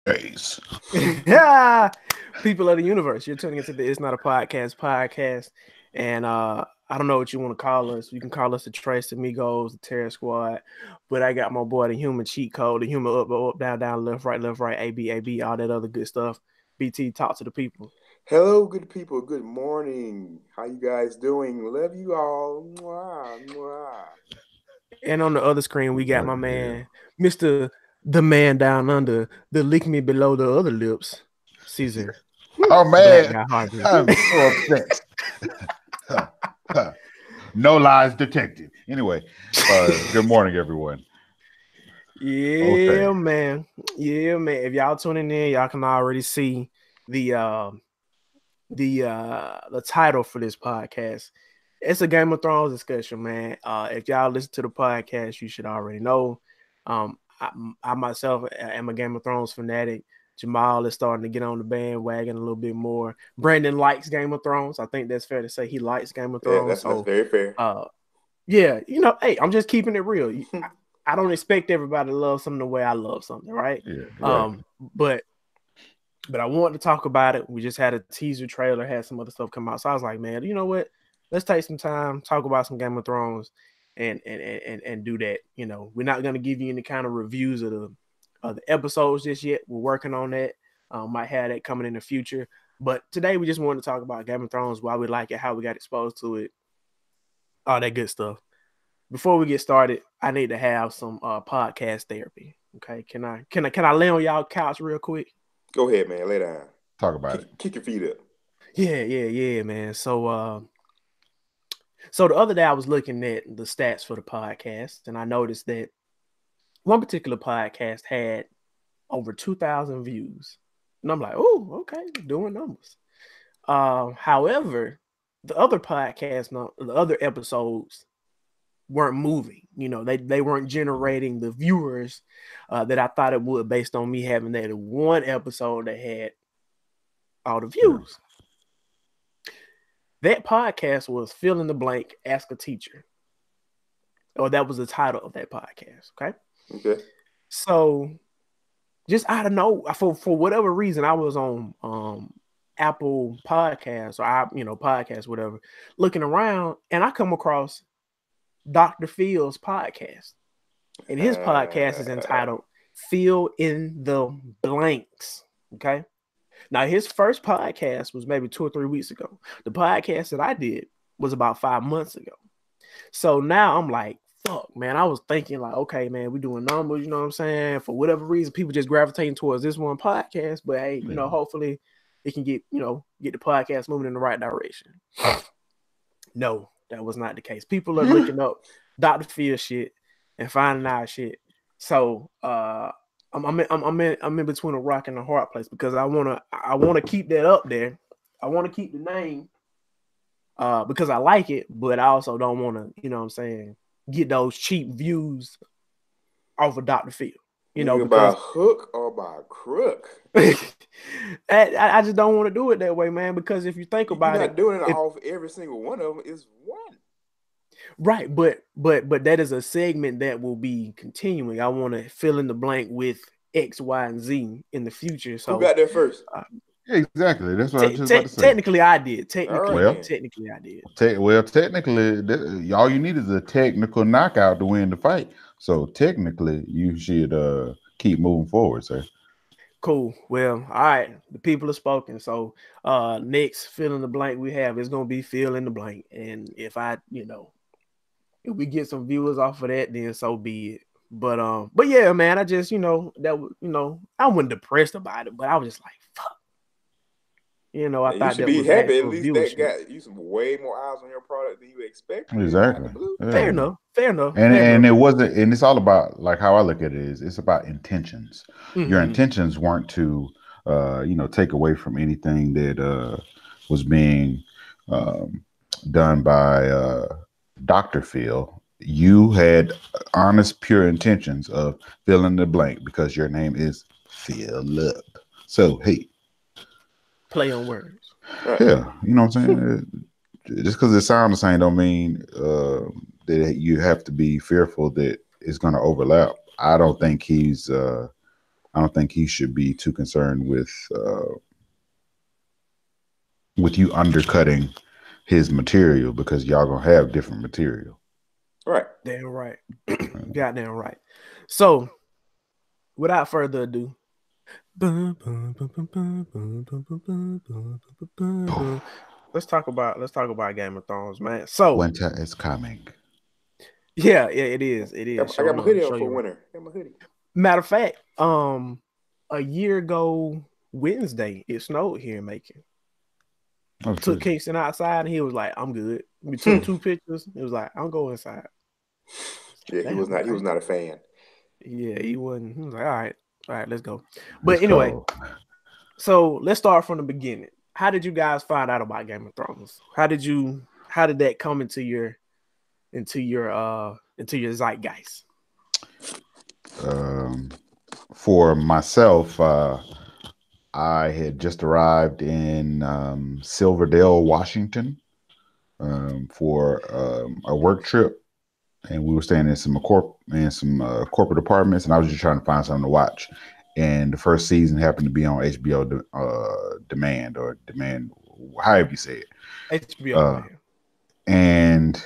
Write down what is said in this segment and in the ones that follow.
Ace. People of the universe, you're tuning into the It's Not a podcast, and I don't know what you want to call us. You can call us the Trace Amigos, the Terror Squad, but I got my boy the Human Cheat Code, the Human up, down, left, right, AB, all that other good stuff. BT, talk to the people. Hello, good people. Good morning. How you guys doing? Love you all. Mwah, mwah. And on the other screen, we got my man, Mr. The Man Down Under, the lick me below the other lips, Caesar. Oh man, I'm so upset. No lies detected. Anyway, good morning, everyone. Yeah, man. Yeah, man. If y'all tuning in, y'all can already see the title for this podcast. It's a Game of Thrones discussion, man. If y'all listen to the podcast, you should already know. I myself am a Game of Thrones fanatic. Jamal is starting to get on the bandwagon a little bit more. Brandon likes Game of Thrones. I think that's fair to say he likes Game of Thrones. Yeah, that's very fair. Yeah, hey, I'm just keeping it real. I don't expect everybody to love something the way I love something, right? Yeah, right. But I wanted to talk about it. We just had a teaser trailer, had some other stuff come out. So I was like, man, you know what? Let's take some time, talk about some Game of Thrones and do that. You know, we're not gonna give you any kind of reviews of the episodes just yet. We're working on that. Might have that coming in the future. But today we just wanted to talk about Game of Thrones, why we like it, how we got exposed to it, all that good stuff. Before we get started, I need to have some podcast therapy. Okay, can I lay on y'all couch real quick? Go ahead, man. Lay down. Talk about it. Kick your feet up. Yeah, man. So the other day I was looking at the stats for the podcast, and I noticed that one particular podcast had over 2,000 views, and I'm like, oh, okay, doing numbers. However, the other podcasts, the other episodes weren't moving. You know, they weren't generating the viewers that I thought it would, based on me having that one episode that had all the views. That podcast was Fill in the Blank, Ask a Teacher. Or that was the title of that podcast. Okay. So just out of nowhere, for whatever reason, I was on Apple Podcasts or podcasts, whatever, looking around, and I come across Dr. Phil's podcast. And his podcast is entitled Fill in the Blanks. Okay. Now, his first podcast was maybe 2 or 3 weeks ago. The podcast that I did was about 5 months ago. So now I'm like, fuck, man. I was thinking like, okay, man, we doing numbers, you know what I'm saying? For whatever reason, people just gravitating towards this one podcast. But hey, you know, hopefully it can get the podcast moving in the right direction. No, that was not the case. People are looking up Dr. Phil shit and finding out shit. So I'm in between a rock and a hard place, because I wanna keep that up there. I want to keep the name because I like it, but I also don't want to, you know what I'm saying, get those cheap views off of Dr. Phil. You know, by hook or by crook. I just don't want to do it that way, man. Because if you think about it, you're not doing it off every single one of them. Is one. Right, but that is a segment that will be continuing. I want to fill in the blank with X, Y, and Z in the future. So who got there first? Exactly. That's what I was just about to say. Technically, I did. Technically, I did. Technically, all you need is a technical knockout to win the fight. So technically, you should keep moving forward, sir. Cool. Well, all right. The people have spoken. So next fill in the blank we have is gonna be fill in the blank. And if if we get some viewers off of that, then so be it. But yeah, man, I just I wasn't depressed about it, but I was just like, fuck. I thought you should be happy. At least that got you some way more eyes on your product than you expected. Exactly. Yeah. Fair enough. And it wasn't, and it's all about, like, how I look at it is, it's about intentions. Mm-hmm. Your intentions weren't to, take away from anything that was being done by Dr. Phil. You had honest, pure intentions of filling the blank because your name is Philip. So, hey. Play on words. Yeah, you know what I'm saying? Just because it sounds the same don't mean that you have to be fearful that it's going to overlap. I don't think he's I don't think he should be too concerned with you undercutting his material, because y'all gonna have different material. Right. Damn right. Goddamn right. So, without further ado, let's talk about Game of Thrones, man. So Winter is coming. yeah, it is. It is. I got my hoodie on for you. winter. I got my hoodie. Matter of fact, a year ago Wednesday, it snowed here in Macon. Oh, took Kingston outside, and he was like, "I'm good." We took 2 pictures. It was like, "I'm going inside." Yeah, he was not. He was not a fan. Yeah, he wasn't. He was like, all right, let's go. But anyway, so let's start from the beginning. How did you guys find out about Game of Thrones? How did that come into your zeitgeist? For myself, I had just arrived in Silverdale, Washington, for a work trip, and we were staying in some corporate apartments, and I was just trying to find something to watch. And the first season happened to be on HBO Demand, however you say it. HBO. And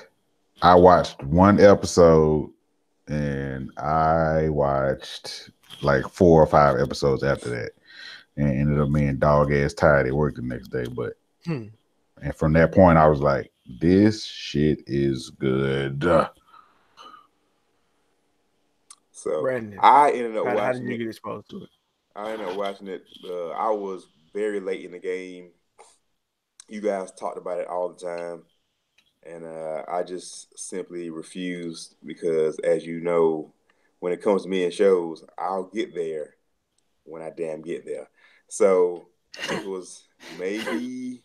I watched one episode, and I watched like 4 or 5 episodes after that, and ended up being dog ass tired at work the next day. But and from that point, I was like, this shit is good. So Brandon, I ended up watching it. How did you get exposed to it? I ended up watching it. I was very late in the game. You guys talked about it all the time, and I just simply refused, because, as you know, when it comes to me and shows, I'll get there when I damn get there. So it was maybe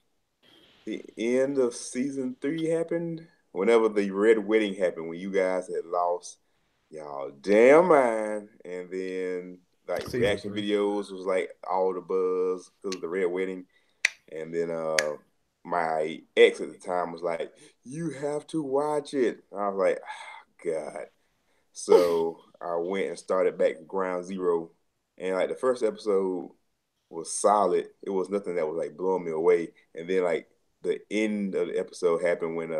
the end of season 3 happened, whenever the Red Wedding happened, when you guys had lost y'all damn mind, and then like season reaction 3 videos was like all the buzz because of the Red Wedding, and then my ex at the time was like, "You have to watch it." I was like, oh, God. So I went and started back at ground zero, and like the first episode was solid. It was nothing that was like blowing me away, and then like the end of the episode happened when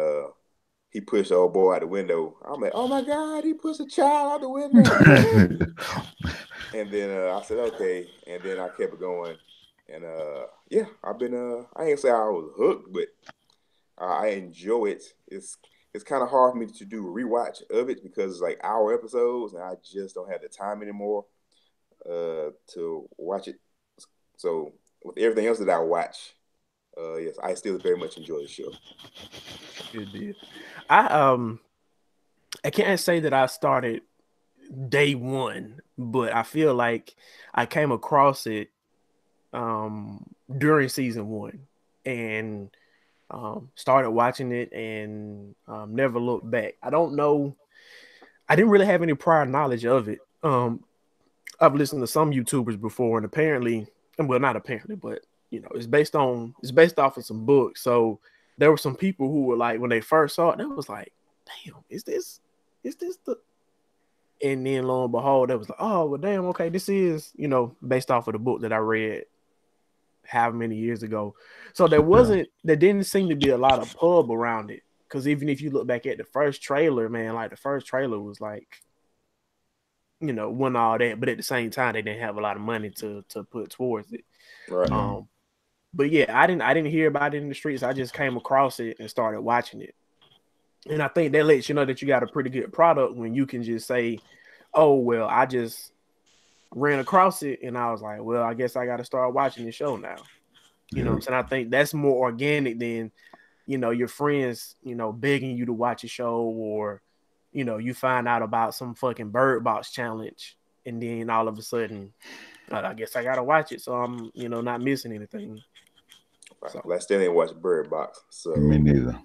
he pushed the old boy out the window. I'm like, oh my God, he pushed a child out the window. And then I said, okay. And then I kept it going. And yeah, I've been, I ain't say I was hooked, but I enjoy it. It's kind of hard for me to do a rewatch of it, because it's like hour episodes, and I just don't have the time anymore to watch it. So with everything else that I watch, yes, I still very much enjoy the show. Good deal. I can't say that I started day one, but I feel like I came across it during season 1, and started watching it, and never looked back. I don't know. I didn't really have any prior knowledge of it. I've listened to some YouTubers before, and apparently, well, not apparently, but you know, it's based off of some books. So there were some people who were like, when they first saw it, they was like, damn, is this the, and then lo and behold, they was like, oh well, damn, okay, this is, you know, based off of the book that I read how many years ago. So there didn't seem to be a lot of pub around it, because even if you look back at the first trailer, man, like the first trailer was like, you know, wasn't all that, but at the same time, they didn't have a lot of money to put towards it. Right. But yeah, I didn't hear about it in the streets. I just came across it and started watching it. And I think that lets you know that you got a pretty good product when you can just say, oh, well, I just ran across it and I was like, well, I guess I got to start watching the show now. You know what I'm saying? I think that's more organic than, you know, your friends, you know, begging you to watch a show, or, you know, you find out about some fucking Bird Box challenge, and then all of a sudden, I guess I got to watch it, so I'm, you know, not missing anything. So. I still ain't watched Bird Box, so me neither.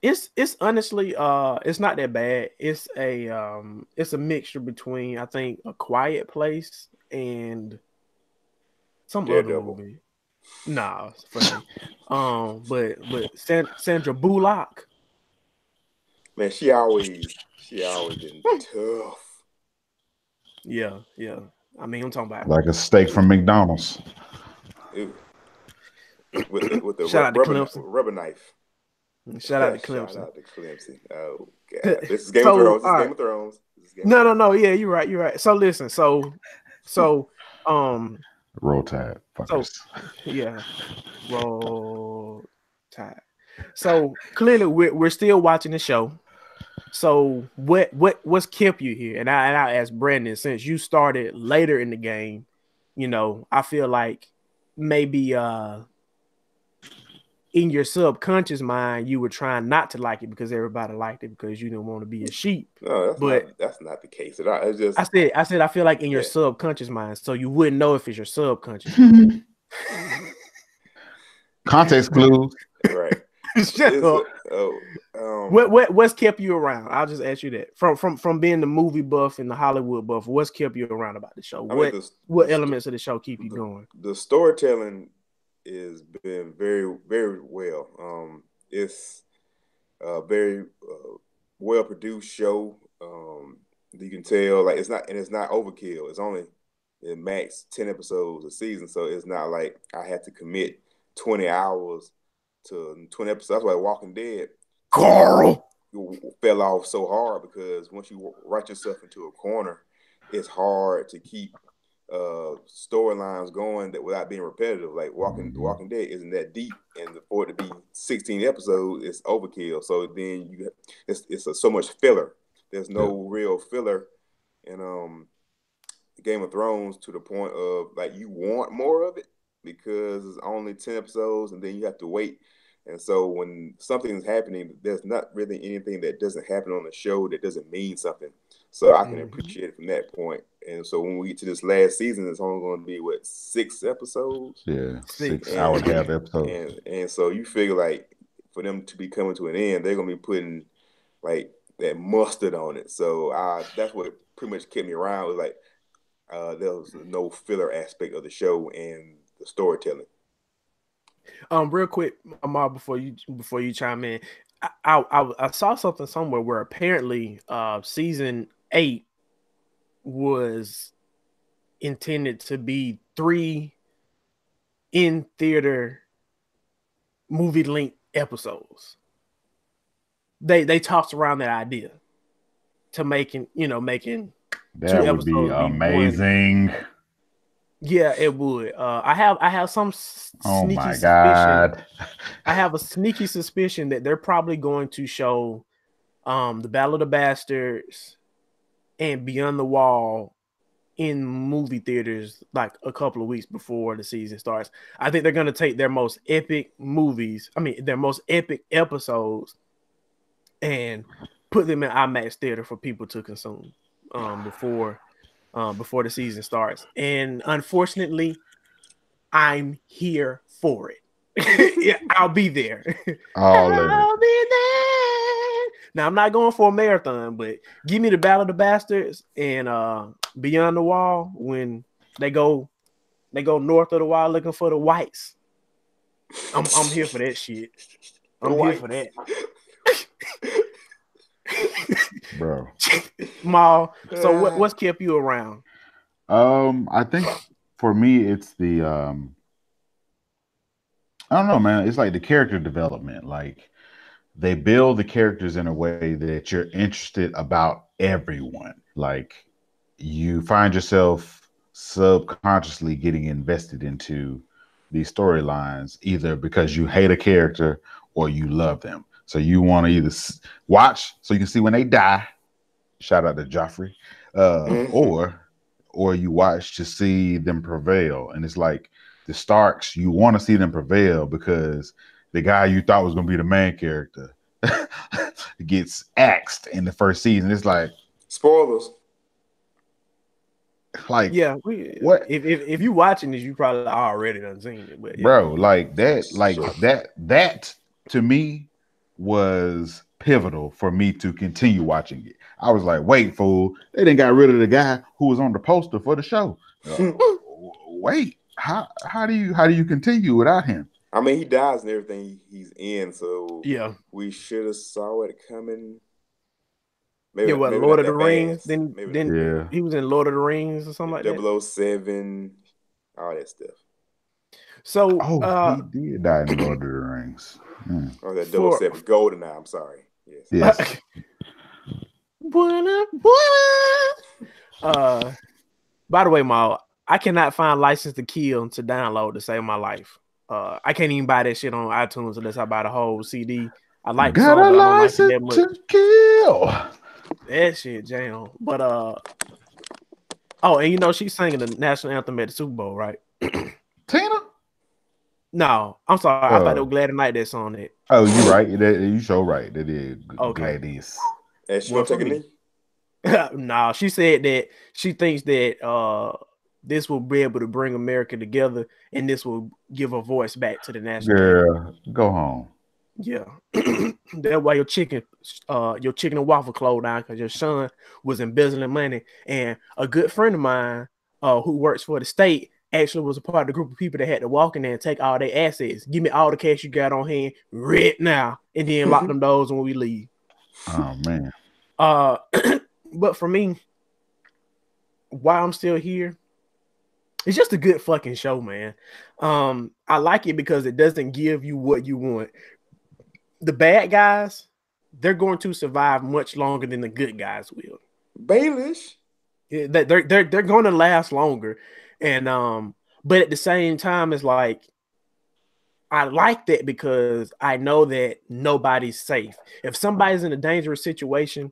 It's honestly it's not that bad. It's a mixture between, I think, A Quiet Place and some Daredevil. other movie. Nah, it's funny. But Sandra Bullock, man, she always been tough. Yeah. I mean, I'm talking about like a steak from McDonald's. Ew. With the shout out to Clemson. rubber knife. Shout out to Shout Clemson. out to Clemson. Oh God, this is Game of So, Thrones. This is all Game right. of Thrones. This is Game of No, Thrones. yeah, you're right. So listen, so Roll Tide, fuckers. yeah, Roll Tide. So clearly we're still watching the show. So what's kept you here? And I asked Brandon, since you started later in the game, you know, I feel like maybe in your subconscious mind you were trying not to like it because everybody liked it because you didn't want to be a sheep. No, that's not the case at all. It's just I said I feel like in your subconscious mind, so you wouldn't know if it's your subconscious. Context clues. Right. Shut up. What's kept you around? I'll just ask you that. From being the movie buff and the Hollywood buff, what's kept you around about the show? What elements of the show keep you going? The storytelling has been very, very well. It's a very well produced show. You can tell like it's not overkill. It's only max 10 episodes a season, so it's not like I had to commit 20 hours to 20 episodes. That's why Walking Dead Carl fell off so hard, because once you write yourself into a corner, it's hard to keep storylines going that without being repetitive. Like Walking Dead isn't that deep, and for it to be 16 episodes, it's overkill. So then it's so much filler. There's no real filler in Game of Thrones, to the point of like you want more of it because it's only 10 episodes, and then you have to wait. And so when something is happening, there's not really anything that doesn't happen on the show that doesn't mean something. So I can appreciate it from that point. And so when we get to this last season, it's only going to be 6 episodes? Yeah, 6 hour and a half episodes. And so you figure like for them to be coming to an end, they're going to be putting like that mustard on it. So that's what pretty much kept me around, was like there was no filler aspect of the show and the storytelling. Real quick, Amal, before you chime in, I saw something somewhere where apparently season 8 was intended to be 3 in theater movie length episodes. They tossed around that idea to making that would be amazing. Yeah, it would. I have some sneaky my suspicion. God. I have a sneaky suspicion that they're probably going to show the Battle of the Bastards and Beyond the Wall in movie theaters like a couple of weeks before the season starts. I think they're going to take their most epic their most epic episodes and put them in IMAX theater for people to consume before the season starts. And unfortunately, I'm here for it. Yeah, I'll be there. I'll be there. Now, I'm not going for a marathon, but give me the Battle of the Bastards and Beyond the Wall when they go north of the wall looking for the whites. I'm here for that shit. I'm here for that. Bro. Mal, so what's kept you around? I think for me it's the I don't know, man. It's like the character development. Like they build the characters in a way that you're interested about everyone. Like you find yourself subconsciously getting invested into these storylines, either because you hate a character or you love them. So you want to either watch so you can see when they die. Shout out to Joffrey, or you watch to see them prevail. And it's like the Starks, you want to see them prevail because the guy you thought was going to be the main character gets axed in the first season. It's like spoilers. Like, yeah, what if you watching this, you probably already done seen it, but yeah. Bro, that to me was pivotal for me to continue watching it. I was like, wait, fool, they didn't got rid of the guy who was on the poster for the show. Wait, how do you continue without him? I mean, he dies and everything he's in, so yeah, we should have saw it coming. Maybe, what, maybe Lord not of the that Rings? fast. Then Maybe then he was in Lord of the Rings or something like that. 007, all that stuff. So he did die in Lord of the Rings. Oh, that 007 GoldenEye. I'm sorry. Yes. By the way, Mal, I cannot find License to Kill to download to save my life. I can't even buy that shit on iTunes unless I buy the whole CD. I like the Got song, a but I don't like it that license much. to kill. That shit jam. But and you know she's singing the national anthem at the Super Bowl, right? Tina? No, I'm sorry. I thought it was Glad Tonight that song that. Oh, you right. You so right. That is Okay. Gladys. And she gonna take a knee? No, she said that she thinks that this will be able to bring America together, and this will give a voice back to the national. Girl, go home. Yeah, that's why your chicken and waffle closed down because your son was embezzling money, and a good friend of mine, who works for the state, actually was a part of the group of people that had to walk in there and take all their assets. Give me all the cash you got on hand right now, and then lock them doors when we leave. Oh man. But for me, why I'm still here, it's just a good fucking show, man. I like it because it doesn't give you what you want. The bad guys, they're going to survive much longer than the good guys will. Baelish. Yeah, they're going to last longer, and but at the same time, it's like I like that because I know that nobody's safe. If somebody's in a dangerous situation,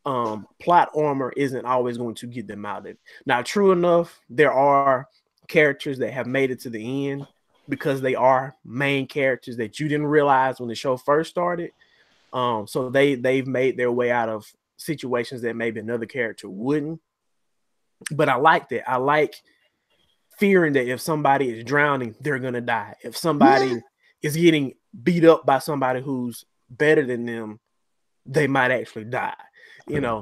plot armor isn't always going to get them out of it. Now, true enough, there are characters that have made it to the end because they are main characters that you didn't realize when the show first started. So they've made their way out of situations that maybe another character wouldn't. But I like that. I like fearing that if somebody is drowning, they're gonna die. If somebody is getting beat up by somebody who's better than them, they might actually die.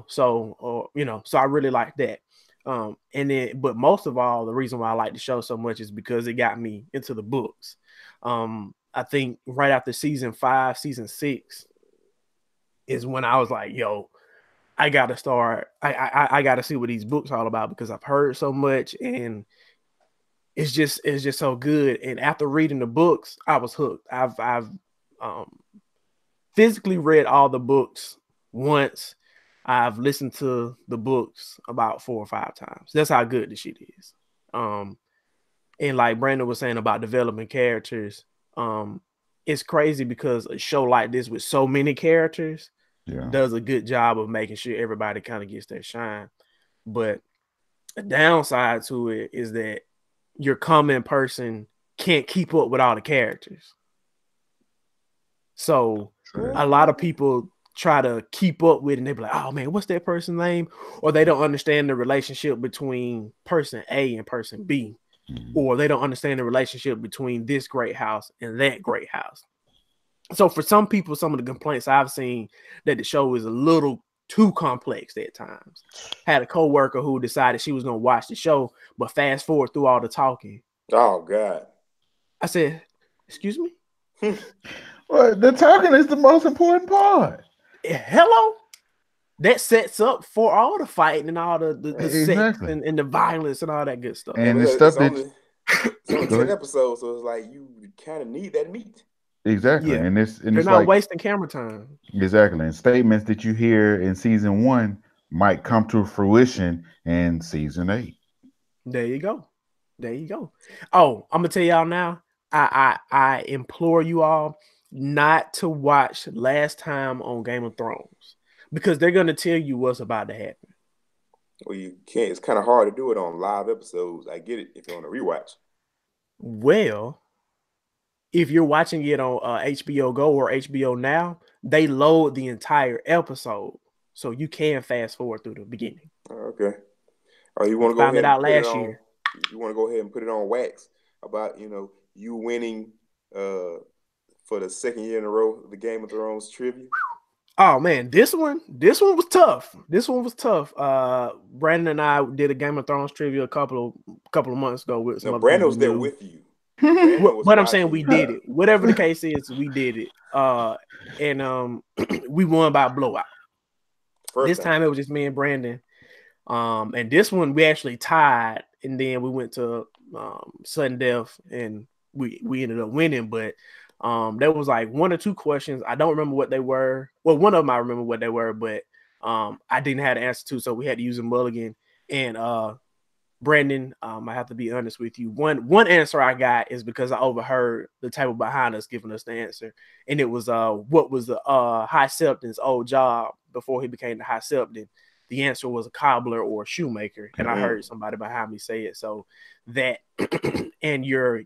So I really like that. But most of all, the reason why I like the show so much is because it got me into the books. I think right after season 5, season 6 is when I was like, yo, I gotta start. I gotta see what these books are all about because I've heard so much and it's just so good. And after reading the books, I was hooked. I've physically read all the books once. I've listened to the books about 4 or 5 times. That's how good the shit is. And like Brandon was saying about developing characters, it's crazy because a show like this with so many characters does a good job of making sure everybody kind of gets their shine. But the downside to it is that your common person can't keep up with all the characters. So a lot of people try to keep up with it and they be like, oh man, what's that person's name? Or they don't understand the relationship between person A and person B. Or they don't understand the relationship between this great house and that great house. So for some people, some of the complaints I've seen that the show is a little too complex at times. Had a coworker who decided she was going to watch the show, but fast forward through all the talking. Oh God. I said, excuse me? Well, the talking is the most important part. Hello? That sets up for all the fighting and all the sex and the violence and all that good stuff. And the stuff it's only 10 episodes, so it's like you kind of need that meat. Exactly. Yeah. And they're not wasting camera time. Exactly. And statements that you hear in season 1 might come to fruition in season 8. There you go. Oh, I'm gonna tell y'all now. I implore you all not to watch Last Time on Game of Thrones because they're gonna tell you what's about to happen. Well, you can't. It's kind of hard to do it on live episodes. I get it if you want to rewatch. Well, if you're watching it on HBO Go or HBO Now, they load the entire episode, so you can fast forward through the beginning. Okay. Oh, you want to go ahead and put it on? You want to go ahead and put it on wax about you winning for the second year in a row the Game of Thrones trivia? Oh man, this one was tough. Brandon and I did a Game of Thrones trivia a couple of months ago with some. Brandon was there with you. But I'm saying we did it. Whatever the case is, we did it. And we won by blowout. This time it was just me and Brandon. And this one we actually tied, and then we went to sudden death, and we ended up winning. But there was like 1 or 2 questions. I don't remember what they were. Well, one of them I remember what they were, but I didn't have the answer to, so we had to use a mulligan. And Brandon, I have to be honest with you. One answer I got is because I overheard the table behind us giving us the answer, and it was what was the High Septon's old job before he became the High Septon. The answer was a cobbler or a shoemaker, and I heard somebody behind me say it. So that and your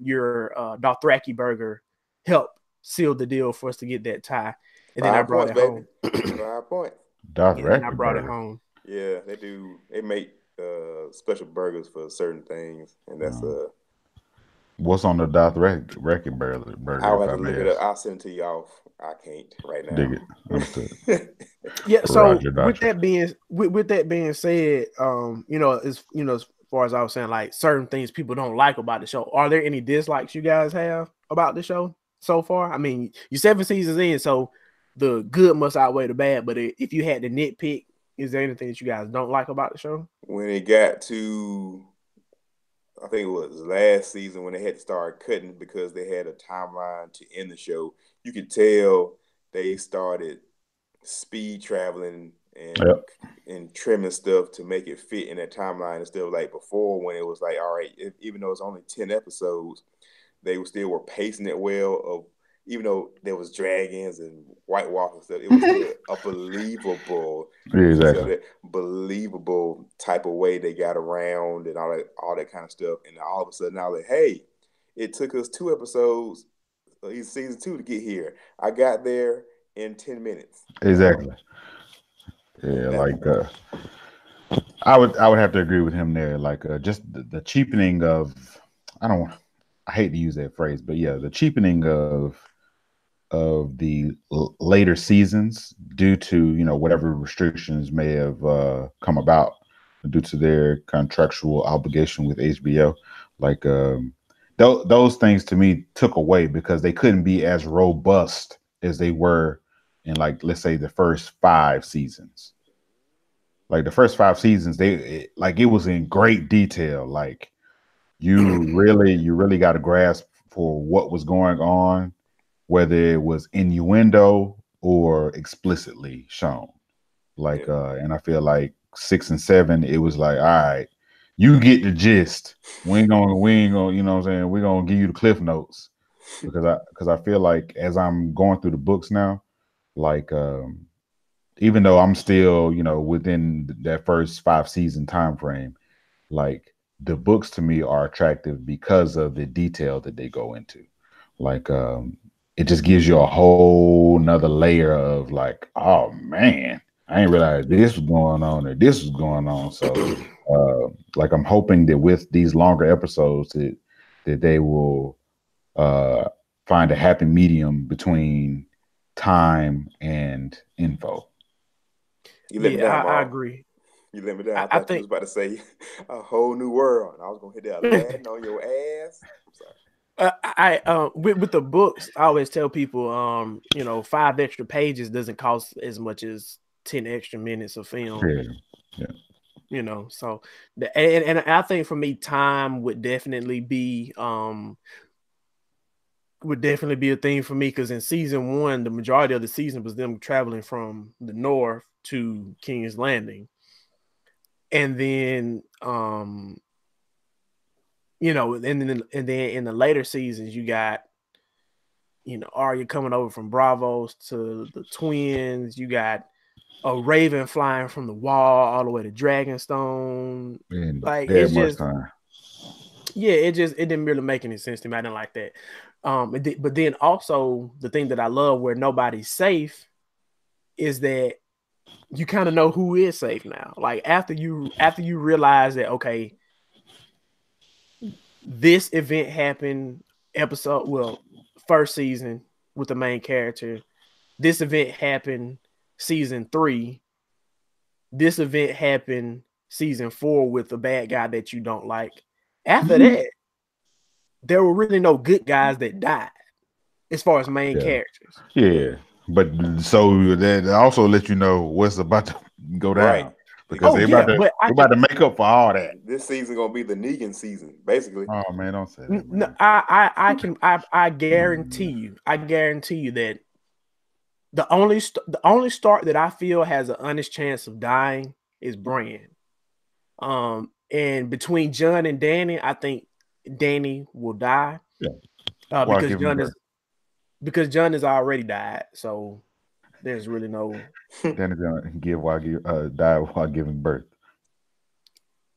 Dothraki burger helped seal the deal for us to get that tie, and then I brought it home. 5 points. Dothraki I brought it home. Yeah, they do. They make special burgers for certain things, and that's What's on the Dothraki burger? I'll have to look it up. I'll send it to you off. I can't right now. Dig it. Understood. Yeah. So with that being said, as far as I was saying, like certain things people don't like about the show. Are there any dislikes you guys have about the show so far? I mean, you're 7 seasons in, so the good must outweigh the bad. But if you had to nitpick, is there anything that you guys don't like about the show? When it got to, I think it was last season when they had to start cutting because they had a timeline to end the show, you could tell they started speed traveling and trimming stuff to make it fit in that timeline instead of like before when it was like, all right, even though it's only 10 episodes, they were pacing it well. Even though there was dragons and White Walkers stuff, it was still a believable, believable type of way they got around and all that kind of stuff. And all of a sudden, now like, hey, it took us 2 episodes, season 2 to get here. I got there in 10 minutes. Exactly. Yeah, like I would have to agree with him there. Like just the cheapening of, I hate to use that phrase, but yeah, the cheapening of the later seasons due to whatever restrictions may have come about due to their contractual obligation with HBO. Like those things to me took away because they couldn't be as robust as they were in, like, let's say the first 5 seasons. Like the first 5 seasons, it was in great detail. Like you really got a grasp for what was going on, whether it was innuendo or explicitly shown. Like, and I feel like 6 and 7, it was like, all right, you get the gist. We ain't gonna, you know what I'm saying? We're gonna give you the cliff notes. Because I feel like as I'm going through the books now, like even though I'm still, within that first 5 season time frame, like the books to me are attractive because of the detail that they go into. Like it just gives you a whole nother layer of like, oh man, I didn't realize this was going on or this was going on. So like I'm hoping that with these longer episodes that they will find a happy medium between time and info. I agree. You let me down. I thought you was about to say a whole new world. I was gonna hit that Latin on your ass. I'm sorry. With the books, I always tell people, 5 extra pages doesn't cost as much as 10 extra minutes of film. Yeah. So and I think for me, time would definitely be a thing for me because in season 1, the majority of the season was them traveling from the north to King's Landing, and then and then in the later seasons you got Arya coming over from Braavos to the Twins. You got a raven flying from the wall all the way to Dragonstone. Man, like it's just time. Yeah, it didn't really make any sense to me. I didn't like that. But then also the thing that I love where nobody's safe is that you kind of know who is safe now. Like after you realize that, okay, this event happened first season with the main character. This event happened season 3. This event happened season 4 with the bad guy that you don't like. After that, there were really no good guys that died as far as main characters. Yeah. But so that also lets you know what's about go down. Right. Because they're about to make up for all that. This season gonna be the Negan season, basically. Oh man, don't say that, man. No, I guarantee you that the only start that I feel has an honest chance of dying is Bran. And between John and Danny, I think Danny will die. Yeah. Because John has already died, so there's really no. Danny's gonna die while giving birth.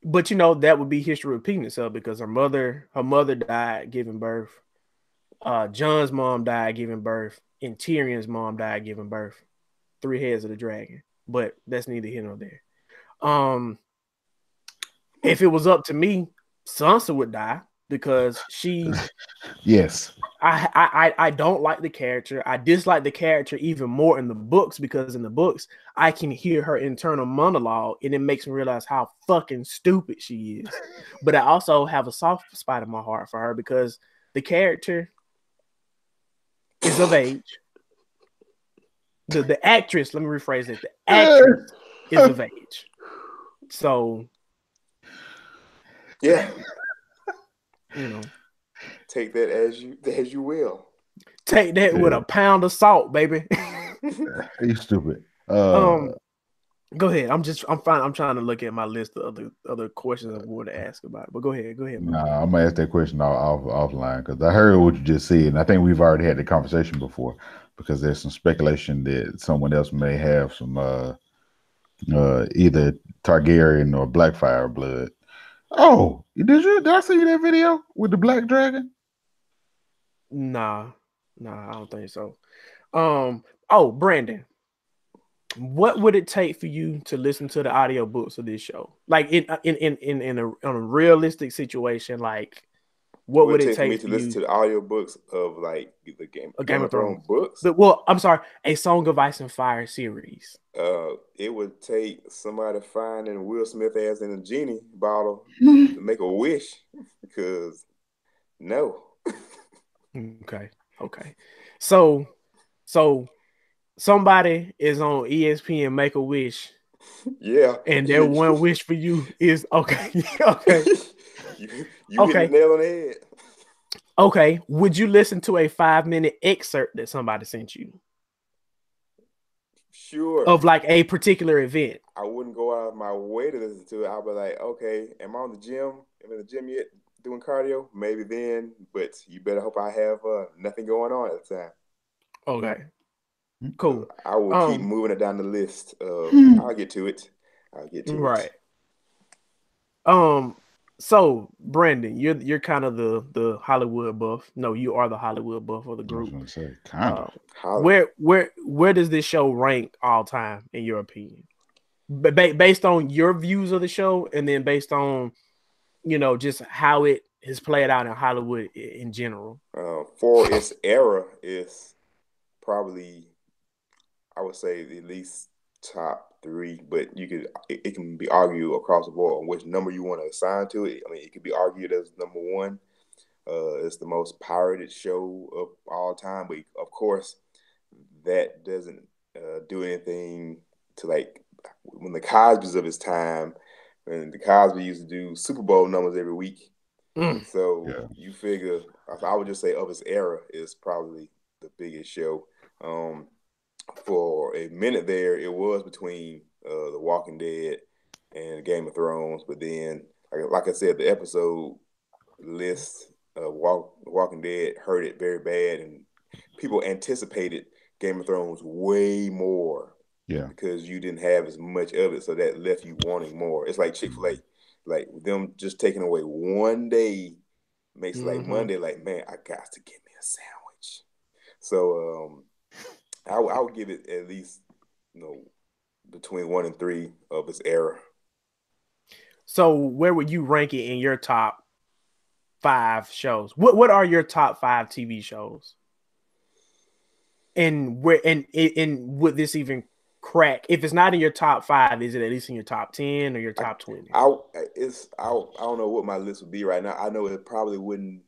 But that would be history repeating itself because her mother died giving birth. John's mom died giving birth, and Tyrion's mom died giving birth. 3 heads of the dragon. But that's neither here nor there. If it was up to me, Sansa would die because she. Yes. I don't like the character. I dislike the character even more in the books because in the books I can hear her internal monologue and it makes me realize how fucking stupid she is. But I also have a soft spot in my heart for her because the character is of age. The actress, let me rephrase it. The actress is of age. So yeah. Take that as you will. Take that with a pound of salt, baby. You stupid. Go ahead. I'm fine. I'm trying to look at my list of other questions I want to ask about it. But go ahead. Nah, I'm gonna ask that question offline because I heard what you just said, and I think we've already had the conversation before because there's some speculation that someone else may have some either Targaryen or Blackfire blood. Oh, did I see that video with the black dragon? Nah, I don't think so. Oh, Brandon, what would it take for you to listen to the audiobooks of this show? Like in a realistic situation, like what would it take for me to listen to the audiobooks of like the Game of Thrones books? I'm sorry, a Song of Ice and Fire series. It would take somebody finding Will Smith as in a genie bottle to make a wish because no. Okay. So somebody is on ESPN Make a Wish. Yeah. And their one wish for you is okay. Okay. you hit the nail on the head. Okay. Would you listen to a 5-minute excerpt that somebody sent you? Sure. Of like a particular event. I wouldn't go out of my way to listen to it. I'll be like, okay, am I on the gym? Am I in the gym yet? Doing cardio? Maybe then, but you better hope I have nothing going on at the time. Okay. Cool. I will keep moving it down the list. I'll get to it. Right. So Brandon, you're kind of the Hollywood buff. No, you are the Hollywood buff of the group. I was gonna say, kind of. Where does this show rank all time in your opinion? Based on your views of the show, and then based on just how it has played out in Hollywood in general. For its era, is probably, I would say, at least top 3. But it can be argued across the board on which number you want to assign to it. I mean, it could be argued as number 1. It's the most pirated show of all time, but of course, that doesn't do anything to like when the Cosby's of his time. And the Cosby used to do Super Bowl numbers every week. So you figure, I would just say of its era is probably the biggest show. For a minute there, it was between The Walking Dead and Game of Thrones. But then, like I said, the episode list of Walking Dead hurt it very bad. And people anticipated Game of Thrones way more. Yeah, because you didn't have as much of it, so that left you wanting more. It's like Chick-fil-A, like them just taking away one day makes like Monday, like man, I got to get me a sandwich. So I would give it at least between 1 and 3 of its era. So where would you rank it in your top 5 shows? What are your top 5 TV shows? And would this even crack? If it's not in your top 5, is it at least in your top 10 or your top 20? I don't know what my list would be right now. I know it probably wouldn't.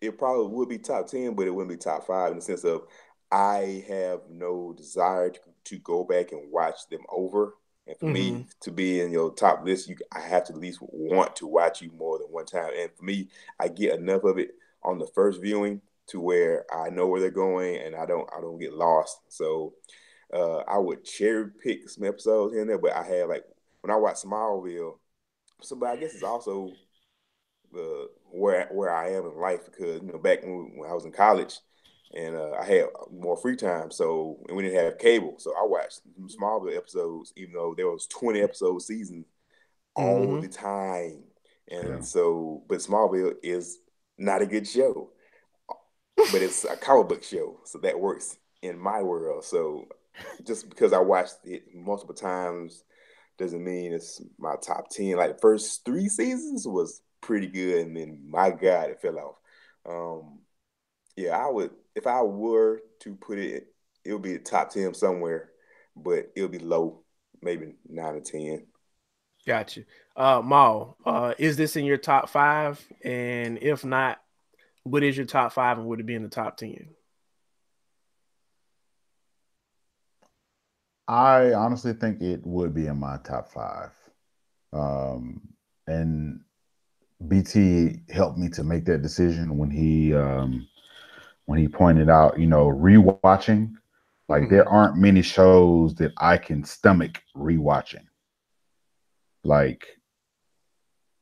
It probably would be top 10, but it wouldn't be top 5 in the sense of I have no desire to go back and watch them over. And for me to be in your top list, I have to at least want to watch you more than one time. And for me, I get enough of it on the first viewing to where I know where they're going and I don't get lost. So I would cherry pick some episodes here and there, but I had like when I watched Smallville. So, but I guess it's also where I am in life because back when I was in college and I had more free time, so and we didn't have cable, so I watched Smallville episodes, even though there was 20 episode season all the time, and so but Smallville is not a good show, but it's a comic book show, so that works in my world. So just because I watched it multiple times doesn't mean it's my top 10. Like the first 3 seasons was pretty good, and then my God, it fell off. Yeah, I would if I were to put it, it would be a top 10 somewhere, but it would be low, maybe 9 or 10. Gotcha. Maul, is this in your top 5? And if not, what is your top 5 and would it be in the top 10? I honestly think it would be in my top 5. And BT helped me to make that decision when he pointed out, rewatching. Like there aren't many shows that I can stomach rewatching. Like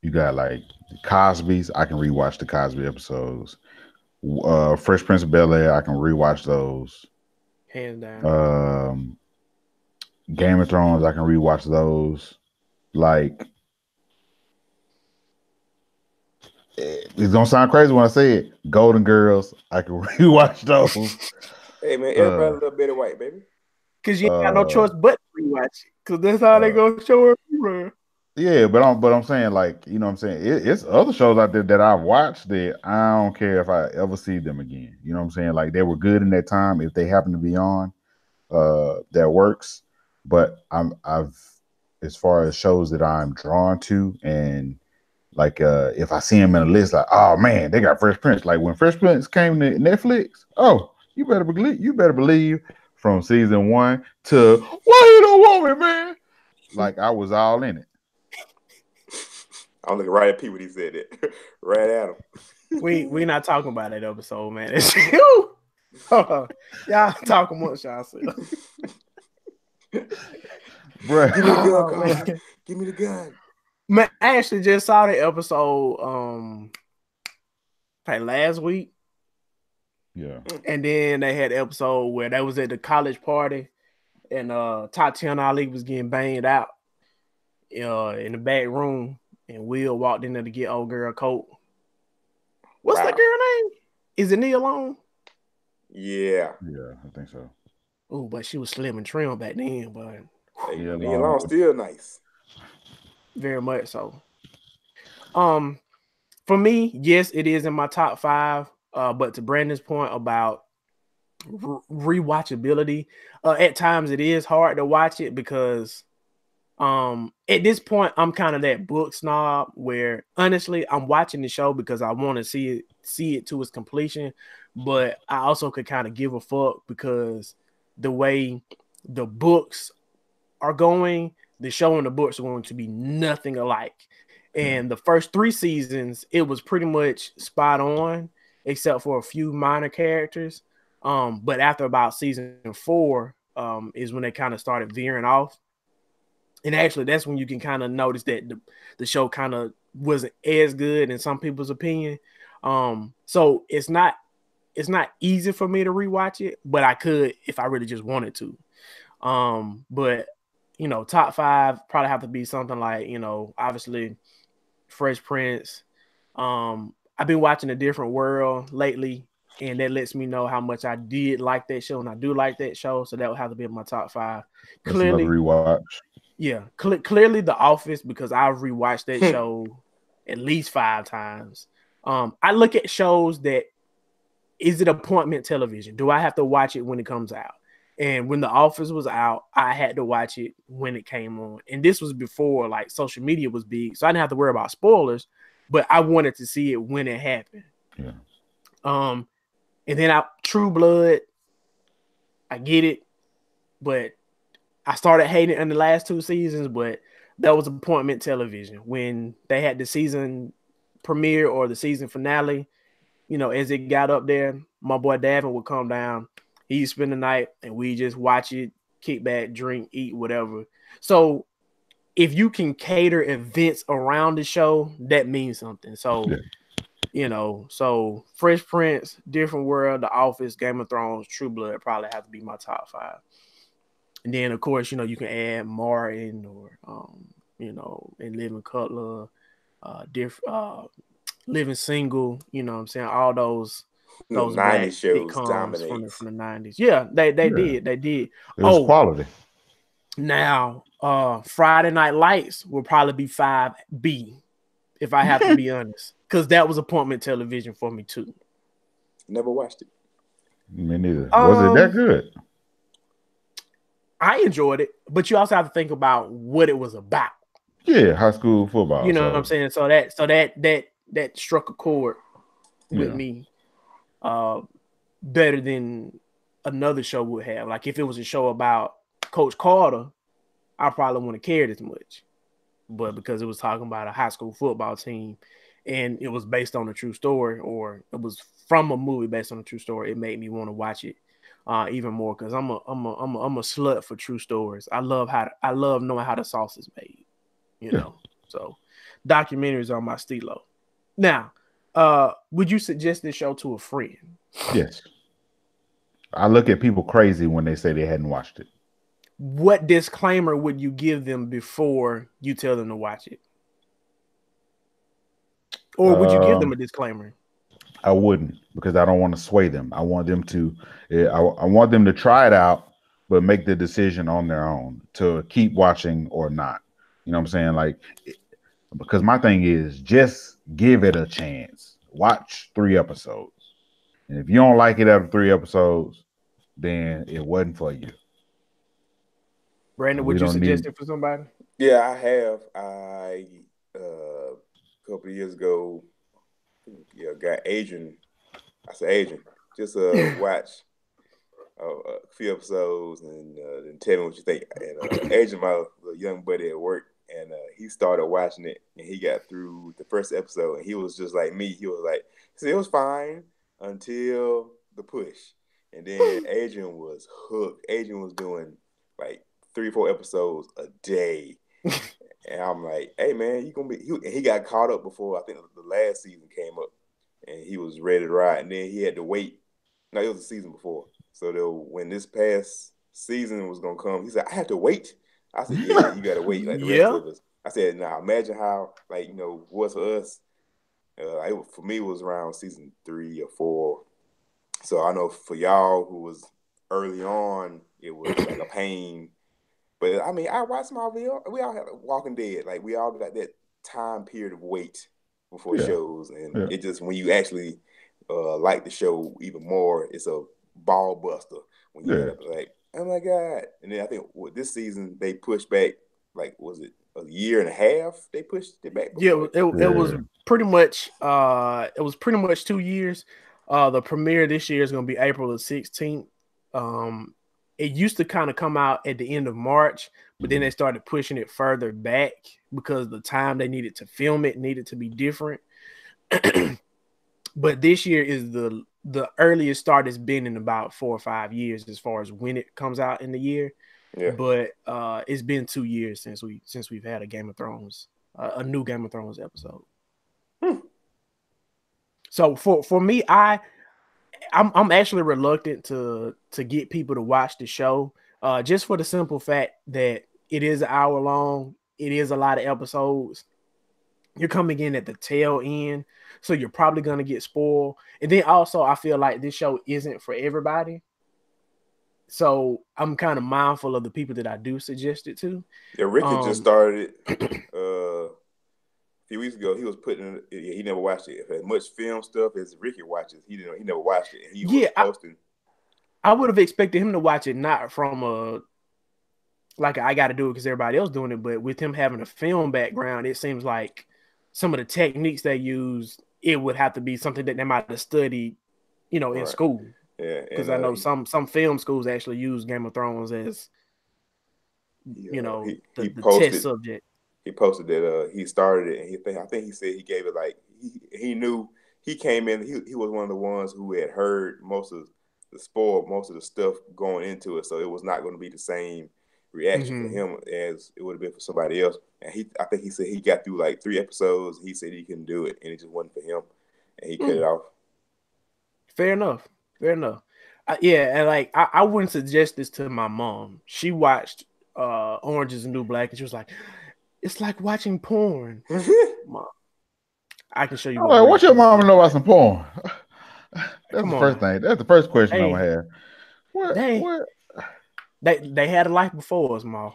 you got like the Cosby's, I can rewatch the Cosby episodes. Fresh Prince of Bel-Air, I can rewatch those. Hands down. Game of Thrones, I can rewatch those. Like it's gonna sound crazy when I say it. Golden Girls, I can rewatch those. Hey man, everybody a little bit of white, baby. Cause you ain't got no choice but to rewatch it. Cause that's how they gonna show it. Yeah, but I'm saying, like, you know what I'm saying? It's other shows out there that I've watched that I don't care if I ever see them again. You know what I'm saying? Like they were good in that time. If they happen to be on, that works. But I've as far as shows that I'm drawn to, and like if I see them in a list, like, oh man, they got Fresh Prince. Like when Fresh Prince came to Netflix, oh, you better believe from season 1 to why you don't want me, man? Like I was all in it. I'm looking right at P when he said it. Right at him. We not talking about that episode, man. It's you. Y'all talking much, y'all say. Bruh. Give me the gun, give me the gun. Man, I actually just saw the episode like last week. Yeah. And then they had the episode where they was at the college party and Tatiana Ali was getting banged out in the back room. And Will walked in there to get old girl a coat. What's that girl name? Is it Nia Long? Yeah. Yeah, I think so. Oh, but she was slim and trim back then, but Nia Long still nice. Very much so. For me, yes, it is in my top 5. But to Brandon's point about rewatchability, at times it is hard to watch it because at this point I'm kind of that book snob where honestly I'm watching the show because I want to see it to its completion, but I also could kind of give a fuck because the way the books are going, the show and the books are going to be nothing alike. And the first 3 seasons it was pretty much spot on except for a few minor characters, but after about season 4 is when they kind of started veering off. And actually, that's when you can kind of notice that the show kind of wasn't as good in some people's opinion. So it's not easy for me to rewatch it, but I could if I really just wanted to. But top 5 probably have to be something like obviously Fresh Prince. I've been watching A Different World lately, and that lets me know how much I did like that show, and I do like that show. So that would have to be in my top 5. That's clearly rewatch. Yeah, clearly The Office because I've rewatched that show at least 5 times. I look at shows that is it appointment television? Do I have to watch it when it comes out? And when The Office was out, I had to watch it when it came on. And this was before like social media was big, so I didn't have to worry about spoilers. But I wanted to see it when it happened. Yeah. And then True Blood, I get it, but I started hating it in the last 2 seasons, but that was appointment television. When they had the season premiere or the season finale, you know, as it got up there, my boy Davin would come down. He'd spend the night and we just watch it, kick back, drink, eat, whatever. So if you can cater events around the show, that means something. So, you know, so Fresh Prince, Different World, The Office, Game of Thrones, True Blood probably have to be my top 5. And then, of course, you know, you can add Martin or, you know, and Living Cutler, Living Single, you know what I'm saying? All those 90s shows sitcoms from the 90s. Yeah, they did. It was quality. Now, Friday Night Lights will probably be 5B, if I have to be honest, because that was appointment television for me too. Never watched it. Me neither. Was it that good? I enjoyed it, but you also have to think about what it was about. Yeah, high school football. You know what I'm saying? So that struck a chord with me better than another show would have. Like if it was a show about Coach Carter, I probably wouldn't have cared as much. But because it was talking about a high school football team and it was based on a true story, or it was from a movie based on a true story, it made me want to watch it even more, because I'm a slut for true stories. I love knowing how the sauce is made, you know. So documentaries are my stilo. Now, would you suggest this show to a friend? Yes. I look at people crazy when they say they hadn't watched it. What disclaimer would you give them before you tell them to watch it? Or would you give them a disclaimer? I wouldn't, because I don't want to sway them. I want them to I want them to try it out, but make the decision on their own to keep watching or not. You know what I'm saying? Like, because my thing is just give it a chance. Watch 3 episodes. And if you don't like it after 3 episodes, then it wasn't for you. Brandon, would you suggest it for somebody? Yeah, I have. A couple of years ago, got Adrian. I said, Adrian, just watch a few episodes and tell me what you think. And Adrian, my little young buddy at work, and he started watching it, and he got through the first episode, and he was just like me. He was like, see, it was fine until the push. And then Adrian was hooked. Adrian was doing like 3-4 episodes a day. And I'm like, hey man, he got caught up before I think the last season came up, and he was ready to ride. And then he had to wait. No, it was the season before. So when this past season was gonna come, he said, I have to wait. I said, yeah, you gotta wait like the rest of us. I said, nah, imagine how, like, you know, what's for us. For me, it was around season 3 or 4. So I know for y'all who was early on, it was like a pain. But I mean, I watched Smallville. We all had Walking Dead. Like, we all got that time period of wait before shows, and it just, when you actually like the show even more, it's a ball buster when you end up like, oh my god. And then I think this season they pushed back, like, was it a year and a half? They pushed it back. Yeah, it was pretty much 2 years. The premiere this year is going to be April the 16th. It used to kind of come out at the end of March, but then they started pushing it further back because the time they needed to film it needed to be different. But this year is the earliest start it's been in about 4 or 5 years as far as when it comes out in the year. Yeah. But it's been 2 years since we've had a Game of Thrones, a new Game of Thrones episode. So for me, I'm actually reluctant to get people to watch the show, just for the simple fact that it is an hour long. It is a lot of episodes. You're coming in at the tail end, so you're probably going to get spoiled. And then also, I feel like this show isn't for everybody. So I'm kind of mindful of the people that I do suggest it to. Yeah, Ricky just started a few weeks ago. He was putting he never watched it. If as much film stuff as Ricky watches, he never watched it. He was posting. I would have expected him to watch it not from I got to do it because everybody else doing it, but with him having a film background, it seems like some of the techniques they use, it would have to be something that they might have studied, in school. Yeah, because I know some film schools actually use Game of Thrones as the test subject. He posted that he started it, and I think he said he gave it like he knew he came in. He was one of the ones who had heard most of the stuff going into it, so it was not going to be the same reaction for him as it would have been for somebody else. And I think he said he got through like 3 episodes. He said he couldn't do it, and it just wasn't for him, and he cut it off. Fair enough. Yeah, and like I wouldn't suggest this to my mom. She watched Orange Is the New Black, and she was like, "It's like watching porn." Mom, I can show you. What your mom know about some porn? That's the first thing. That's the first question I'm gonna have. What? They had a life before us, Mom.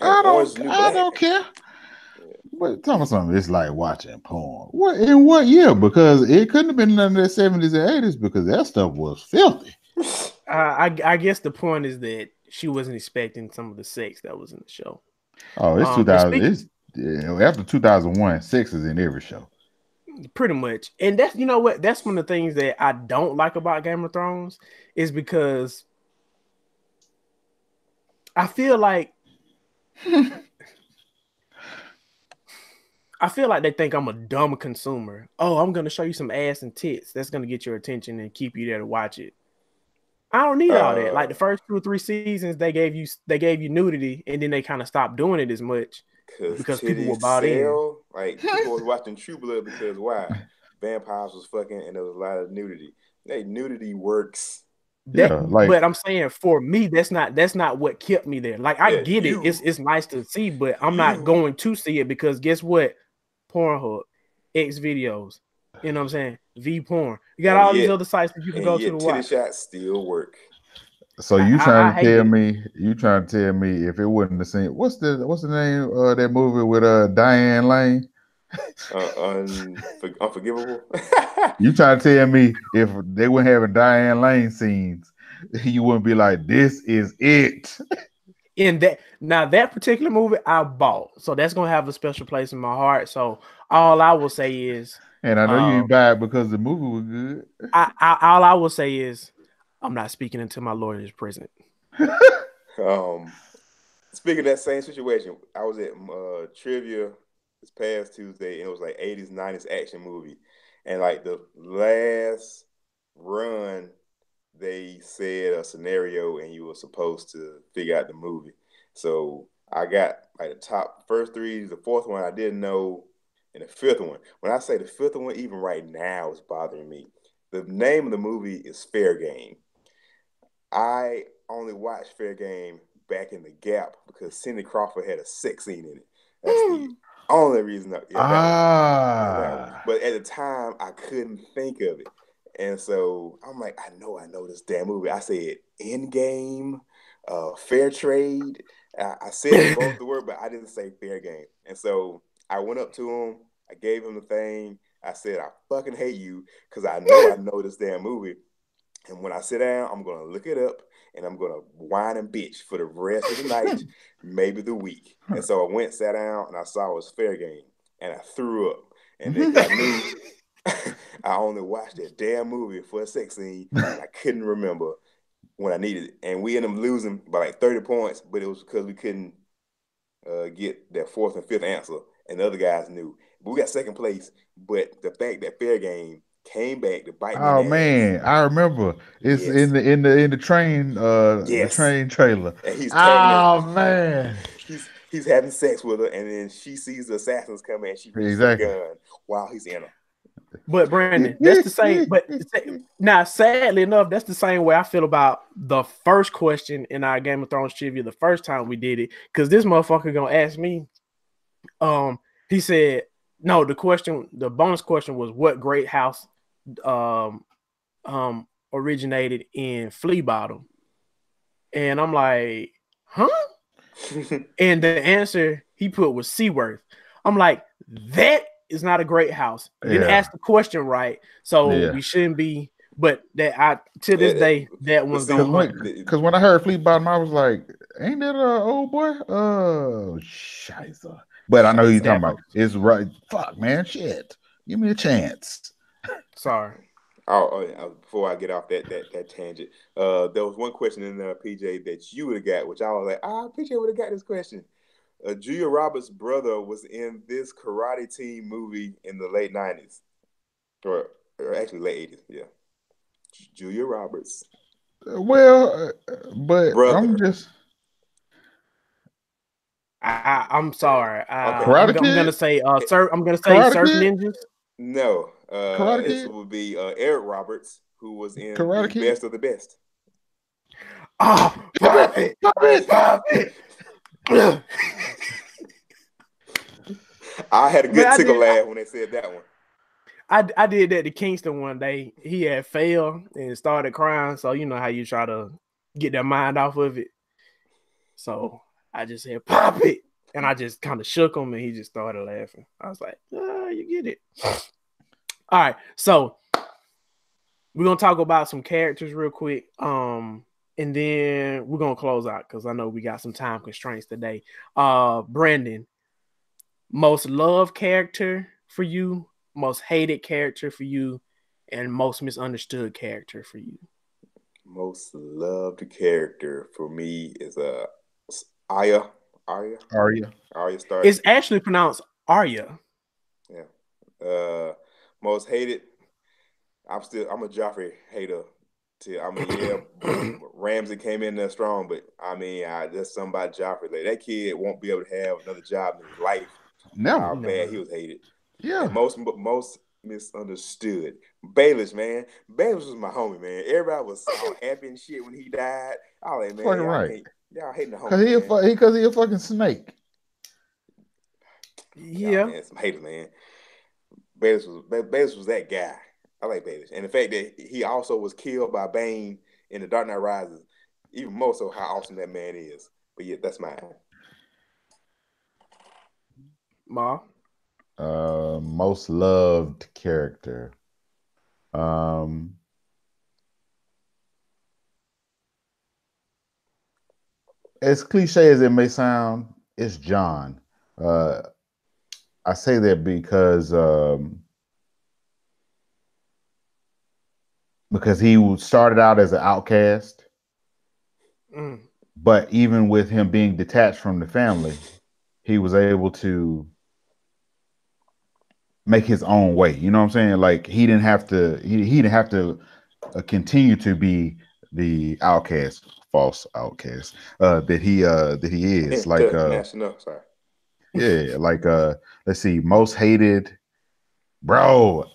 I don't care. But tell me something. It's like watching porn. What in what year? Because it couldn't have been none of the 70s and 80s because that stuff was filthy. I guess the point is that she wasn't expecting some of the sex that was in the show. Oh, it's 2000. After 2001, sex is in every show. Pretty much. And that's, you know what? That's one of the things that I don't like about Game of Thrones is because I feel like they think I'm a dumb consumer. Oh, I'm going to show you some ass and tits. That's going to get your attention and keep you there to watch it. I don't need all that. Like the first 2 or 3 seasons, they gave you nudity, and then they kind of stopped doing it as much because people were bought in. Like people was watching True Blood because why? Vampires was fucking, and there was a lot of nudity. Nudity works. But I'm saying for me, that's not what kept me there. Like I get it. It's nice to see, but I'm not going to see it because guess what? Pornhub, X videos, you know what I'm saying? V porn. You got all these other sites that you can go to watch. Titty shots still work. So you trying to tell me if it wasn't the same? What's the name of that movie with Diane Lane? Unforgivable. You trying to tell me if they weren't having Diane Lane scenes, you wouldn't be like, this is it. In that particular movie I bought, so that's gonna have a special place in my heart. So all I will say is, and I know you ain't buy it because the movie was good. All I will say is, I'm not speaking until my Lord is present. Speaking of that same situation, I was at trivia this past Tuesday, and it was like 80s, 90s action movie, and like the last run, they said a scenario and you were supposed to figure out the movie. So I got like the top first 3, the 4th one I didn't know, and the 5th one. When I say the 5th one, even right now is bothering me. The name of the movie is Fair Game. I only watched Fair Game back in the Gap because Cindy Crawford had a sex scene in it. That's the only reason. But at the time, I couldn't think of it. And so I'm like, I know this damn movie. I said Endgame, Fair Trade. I said both the word, but I didn't say Fair Game. And so I went up to him. I gave him the thing. I said, I fucking hate you because I know this damn movie. And when I sit down, I'm going to look it up and I'm going to whine and bitch for the rest of the night, maybe the week. And so I went, sat down, and I saw it was Fair Game. And I threw up. And then I knew I only watched that damn movie for a sex scene, and I couldn't remember when I needed it. And we ended up losing by like 30 points, but it was because we couldn't get that 4th and 5th answer, and the other guys knew. But we got 2nd place, but the fact that Fair Game came back to bite me. Oh man, I remember. It's in the train, the train trailer. And he's man. He's having sex with her, and then she sees the assassins coming, and she reaches the gun while he's in her. But Brandon, that's the same. But now, sadly enough, that's the same way I feel about the first question in our Game of Thrones trivia the first time we did it. Because this motherfucker gonna ask me. He said, "No, the bonus question was what great house, originated in Flea Bottom," and I'm like, "Huh?" And the answer he put was Seaworth. I'm like, that is not a great house. You didn't ask the question right, so we shouldn't be. But to this day, that one's going. Because when I heard Flea Bottom, I was like, "Ain't that old boy?" Oh, shiza. But I know you're talking about. It's right. Fuck, man, shit. Give me a chance. Sorry. Before I get off that tangent, there was one question in there, PJ, that you would have got, which I was like, PJ would have got this question. Julia Roberts' brother was in this Karate Team movie in the late 90s, or actually late 80s. Yeah, Julia Roberts. Well, but Brother. I'm sorry. Karate I'm Kid? gonna say I'm gonna say Karate Surf Kid? Ninjas. No, Karate this Kid? would be Eric Roberts, who was in Karate the Kid? Best of the Best. Oh, pop it. I had a good tickle laugh when they said that one. I did that to Kingston one day. He had failed and started crying. So you know how you try to get their mind off of it. So I just said, pop it. And I just kind of shook him and he just started laughing. I was like, you get it. All right. So we're going to talk about some characters real quick. And then we're going to close out because I know we got some time constraints today. Brandon, most loved character for you, most hated character for you, and most misunderstood character for you. Most loved character for me is Arya. It's actually pronounced Arya. Yeah. Most hated. I'm a Joffrey hater. Ramsay came in there strong, but I mean, that's something about Joffrey. Like, that kid won't be able to have another job in his life. No, how bad he was hated. Yeah. And most misunderstood. Baelish, man. Baelish was my homie, man. Everybody was all happy and shit when he died. I was like, man, y'all hating the homie. Because he a fucking snake. Yeah, man, some haters, man. Baelish was that guy. I like Baelish, and the fact that he also was killed by Bane in The Dark Knight Rises, even more so how awesome that man is. But yeah, that's mine. Ma. Most loved character. As cliche as it may sound, it's Jon. I say that because he started out as an outcast, but even with him being detached from the family, he was able to make his own way. You know what I'm saying? Like, he didn't have to. He didn't have to continue to be the outcast, false outcast that he is. Like, sorry. Yeah, like let's see, most hated, bro.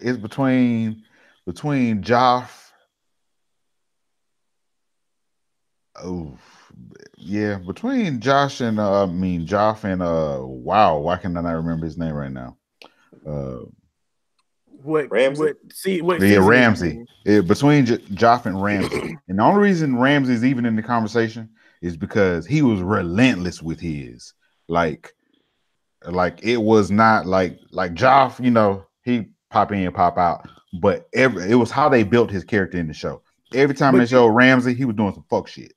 It's between Joff. Oh, yeah, between Josh and Joff and wow, why can I not remember his name right now? Ramsay? Ramsay. Between Joff and Ramsay. And the only reason Ramsay's even in the conversation is because he was relentless with his. Like it was not like Joff, you know, he pop in, pop out. But it was how they built his character in the show. Every time they showed Ramsay, he was doing some fuck shit.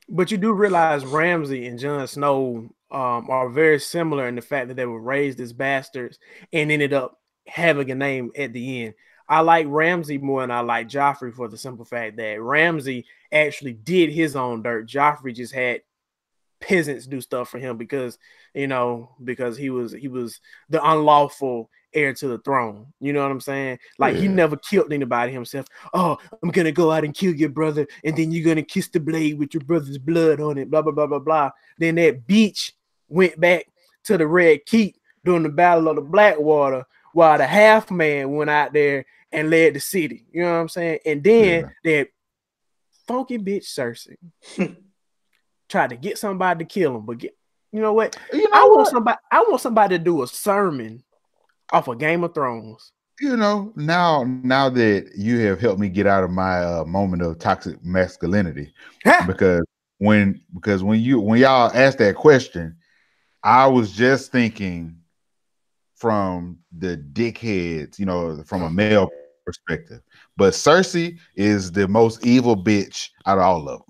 But you do realize Ramsay and Jon Snow are very similar in the fact that they were raised as bastards and ended up having a name at the end. I like Ramsay more than I like Joffrey for the simple fact that Ramsay actually did his own dirt. Joffrey just had peasants do stuff for him because he was the unlawful heir to the throne. You know what I'm saying? Like, he never killed anybody himself. Oh, I'm gonna go out and kill your brother, and then you're gonna kiss the blade with your brother's blood on it. Blah blah blah blah blah. Then that beach went back to the Red Keep during the Battle of the Blackwater, while the half man went out there and led the city. You know what I'm saying? And then that funky bitch Cersei tried to get somebody to kill him, but you know what? I want somebody to do a sermon off of Game of Thrones. You know, now that you have helped me get out of my moment of toxic masculinity, because when y'all asked that question, I was just thinking from the dickheads, you know, from a male perspective. But Cersei is the most evil bitch out of all of them.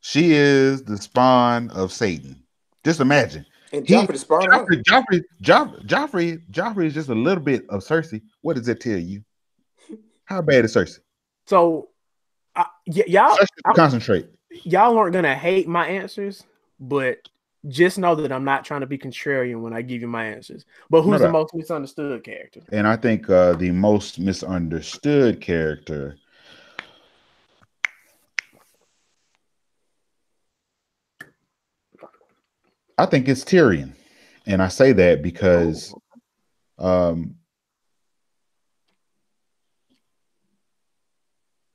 She is the spawn of Satan. Just imagine And Joffrey spurned her. Joffrey is just a little bit of Cersei. What does that tell you? How bad is Cersei? So, y'all concentrate. Y'all aren't gonna hate my answers, but just know that I'm not trying to be contrarian when I give you my answers. But who's the most misunderstood character? And I think the most misunderstood character, I think it's Tyrion. And I say that because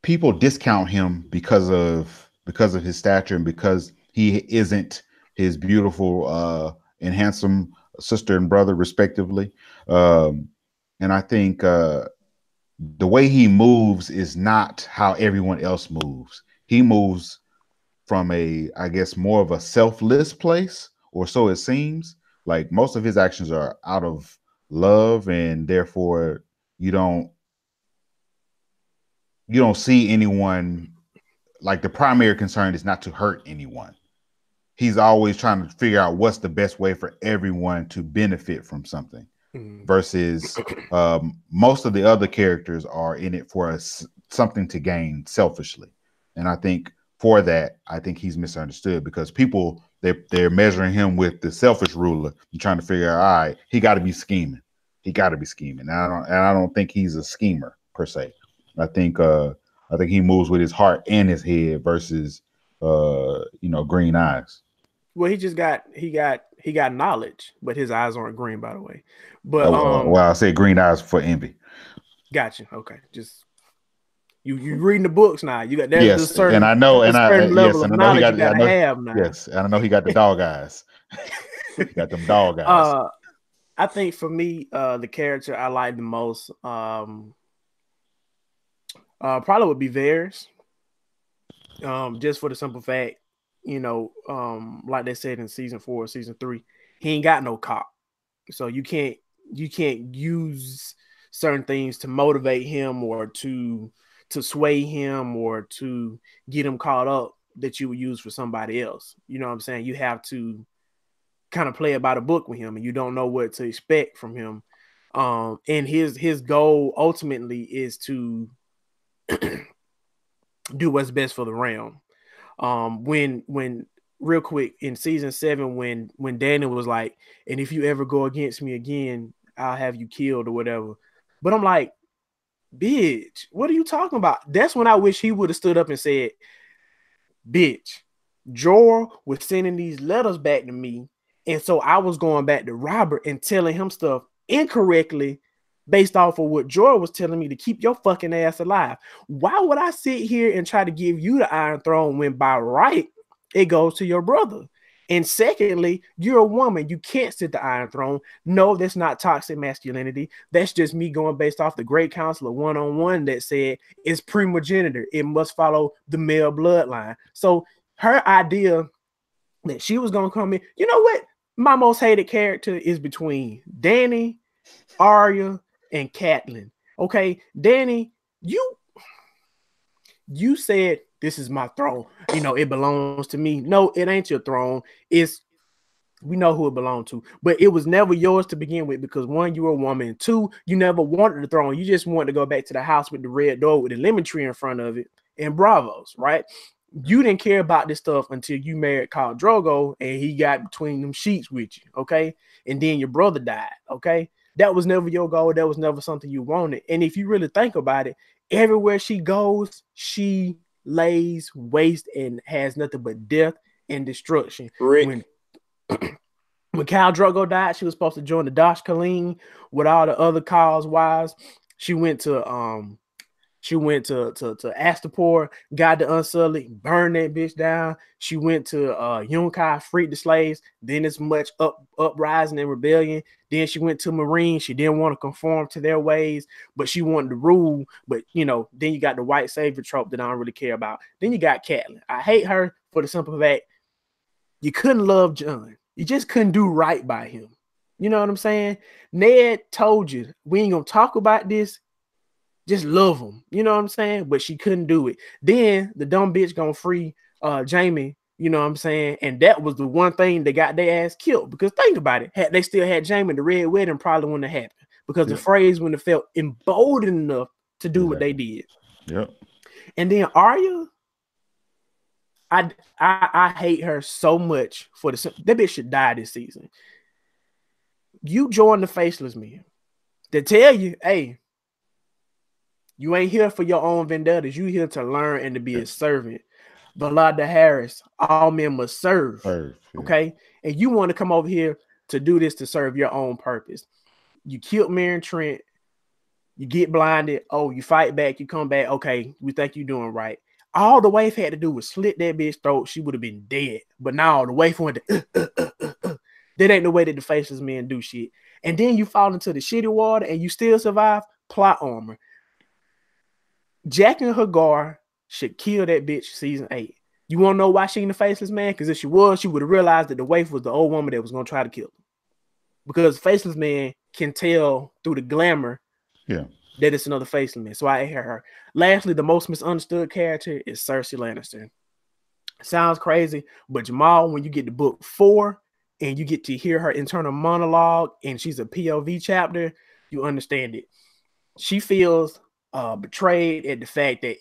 people discount him because of his stature and because he isn't his beautiful and handsome sister and brother, respectively. And I think the way he moves is not how everyone else moves. He moves from I guess, more of a selfless place, or so it seems. Like, most of his actions are out of love, and therefore you don't see anyone, like, the primary concern is not to hurt anyone. He's always trying to figure out what's the best way for everyone to benefit from something, versus most of the other characters are in it for something to gain selfishly. And I think for that, I think he's misunderstood, because people, they're measuring him with the selfish ruler and trying to figure out, all right, he got to be scheming. And I don't think he's a schemer per se. I think he moves with his heart and his head versus green eyes. Well, he got knowledge, but his eyes aren't green, by the way. But I say green eyes for envy. Gotcha. Okay, just you reading the books now. You got that. Yes, certain, and I know, and level of knowledge you gotta have now. Yes, and I know he got the dog eyes. He got them dog eyes. I think for me, the character I like the most, probably would be Varys. Just for the simple fact, like they said in season 4, season 3, he ain't got no cop, so you can't use certain things to motivate him or to sway him or to get him caught up that you would use for somebody else. You know what I'm saying? You have to kind of play it by the book with him, and you don't know what to expect from him. And his goal ultimately is to do what's best for the realm. When real quick in season 7, when Daniel was like, and if you ever go against me again, I'll have you killed or whatever. But I'm like, bitch, what are you talking about? That's when I wish he would have stood up and said, bitch, Jorah was sending these letters back to me, and so I was going back to Robert and telling him stuff incorrectly based off of what Jorah was telling me to keep your fucking ass alive. Why would I sit here and try to give you the Iron Throne when by right it goes to your brother? And secondly, you're a woman. You can't sit the Iron Throne. No, that's not toxic masculinity. That's just me going based off the Great Council of 1-on-1 that said it's primogeniture. It must follow the male bloodline. So her idea that she was going to come in, you know what? My most hated character is between Dany, Arya, and Catelyn. Okay, Dany, you said this is my throne. It belongs to me. No, it ain't your throne. We know who it belonged to, but it was never yours to begin with, because 1, you were a woman. 2, you never wanted the throne. You just wanted to go back to the house with the red door with the lemon tree in front of it and Bravos, right? You didn't care about this stuff until you married Khal Drogo and he got between them sheets with you, okay? And then your brother died, okay? That was never your goal. That was never something you wanted. And if you really think about it, everywhere she goes, she lays waste and has nothing but death and destruction. When Khal Drogo died, she was supposed to join the Dash Khaleen with all the other Khal's wives. She went to Astapor, got the Unsullied, burned that bitch down. She went to Yunkai, freed the slaves. Then it's much uprising and rebellion. Then she went to Meereen. She didn't want to conform to their ways, but she wanted to rule. But then you got the white savior trope that I don't really care about. Then you got Catelyn. I hate her for the simple fact you couldn't love Jon. You just couldn't do right by him. You know what I'm saying? Ned told you we ain't gonna talk about this. Just love him. You know what I'm saying? But she couldn't do it. Then the dumb bitch gonna free Jaime You know what I'm saying? And that was the one thing that got their ass killed. Because think about it, had they still had Jaime, the Red Wedding probably wouldn't have happened. Because the phrase wouldn't have felt emboldened enough to do what they did. Yep. And then Arya, I hate her so much for that bitch should die this season. You join the Faceless Men. They tell you, hey, you ain't here for your own vendettas. You here to learn and to be a servant. Valada Harris, all men must serve. Okay? And you want to come over here to do this to serve your own purpose. You killed Meryn Trant. You get blinded. Oh, you fight back. You come back. Okay, we think you're doing right. All the wife had to do was slit that bitch throat. She would have been dead. But now the wife went to that ain't the way that the Faceless Men do shit. And then you fall into the shitty water and you still survive. Plot armor. Jaqen H'ghar should kill that bitch season 8. You want to know why she ain't the Faceless Man? Because if she was, she would have realized that the wife was the old woman that was going to try to kill him. Because Faceless Man can tell through the glamour that it's another Faceless Man. So I hate her. Lastly, the most misunderstood character is Cersei Lannister. Sounds crazy, but Jamal, when you get to book 4 and you get to hear her internal monologue and she's a POV chapter, you understand it. She feels betrayed at the fact that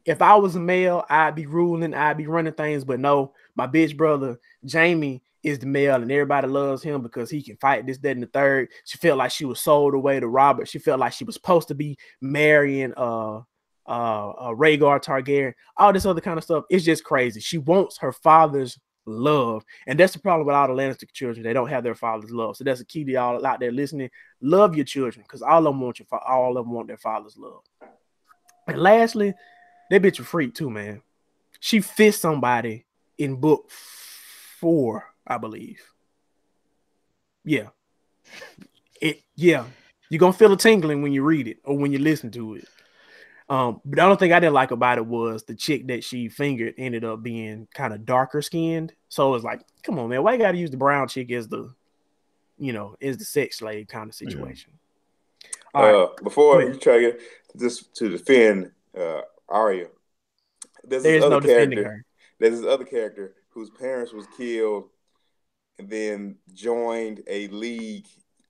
if I was a male, I'd be ruling, I'd be running things, but no, my bitch brother Jaime is the male and everybody loves him because he can fight this, that, and the third. She felt like she was sold away to Robert. She felt like she was supposed to be marrying Rhaegar Targaryen, all this other kind of stuff. It's just crazy. She wants her father's love, and that's the problem with all the Lannister children. They don't have their father's love. So that's a key to y'all out there listening. Love your children, because all of them want their father's love. And lastly, that bitch a freak too, man. She fist somebody in book 4, I believe. Yeah. You're gonna feel a tingling when you read it or when you listen to it. But the only thing I didn't like about it was the chick that she fingered ended up being kind of darker skinned. So it's like, come on, man, why you gotta use the brown chick as the sex slave kind of situation? Right. Before you try to get this to defend Arya, there's no defending her. There's this other character whose parents was killed and then joined a league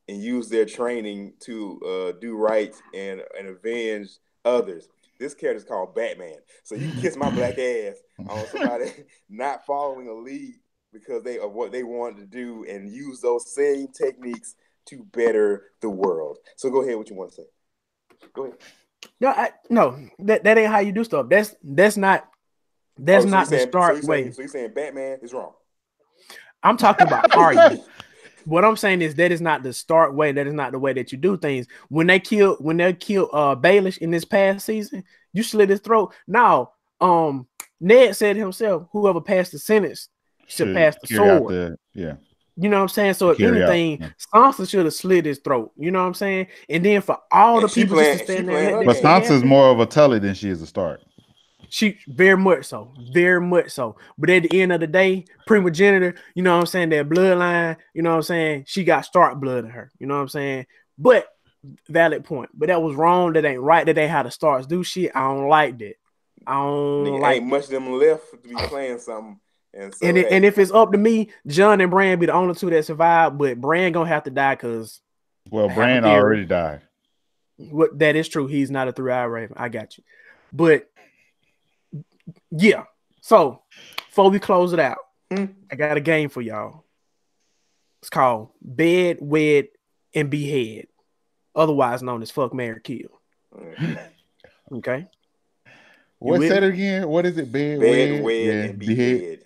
and used their training to do right and avenge others. This character is called Batman. So you can kiss my black ass on somebody not following a lead because of what they wanted to do and use those same techniques to better the world. So go ahead, what you want to say. Go ahead. No, that ain't how you do stuff. That's not the start way. So you're saying Batman is wrong? I'm talking about Arya. What I'm saying is that is not the start way. That is not the way that you do things. When they killed Baelish in this past season, you slit his throat. Now, Ned said himself, whoever passed the sentence should pass the sword. You know what I'm saying? So if anything, Sansa should have slit his throat. You know what I'm saying? And then for all the people just stand there. But Sansa's more of a Tully than she is a Stark. She very much so. But at the end of the day, primogenitor, you know what I'm saying, that bloodline, you know what I'm saying, she got Stark blood in her. You know what I'm saying? But valid point. But that was wrong. That ain't right. That ain't how the Starks do shit. I don't like that. Ain't much of them left to be playing something. And if it's up to me, Jon and Bran be the only two that survive, but Bran gonna have to die because Bran already died. What that is true. He's not a 3-eyed raven. I got you. But yeah. So before we close it out, I got a game for y'all. It's called Bed, Wed, and Behead, otherwise known as Fuck, Marry, Kill. Okay. What's that again? What is it? Bed, wed, and behead.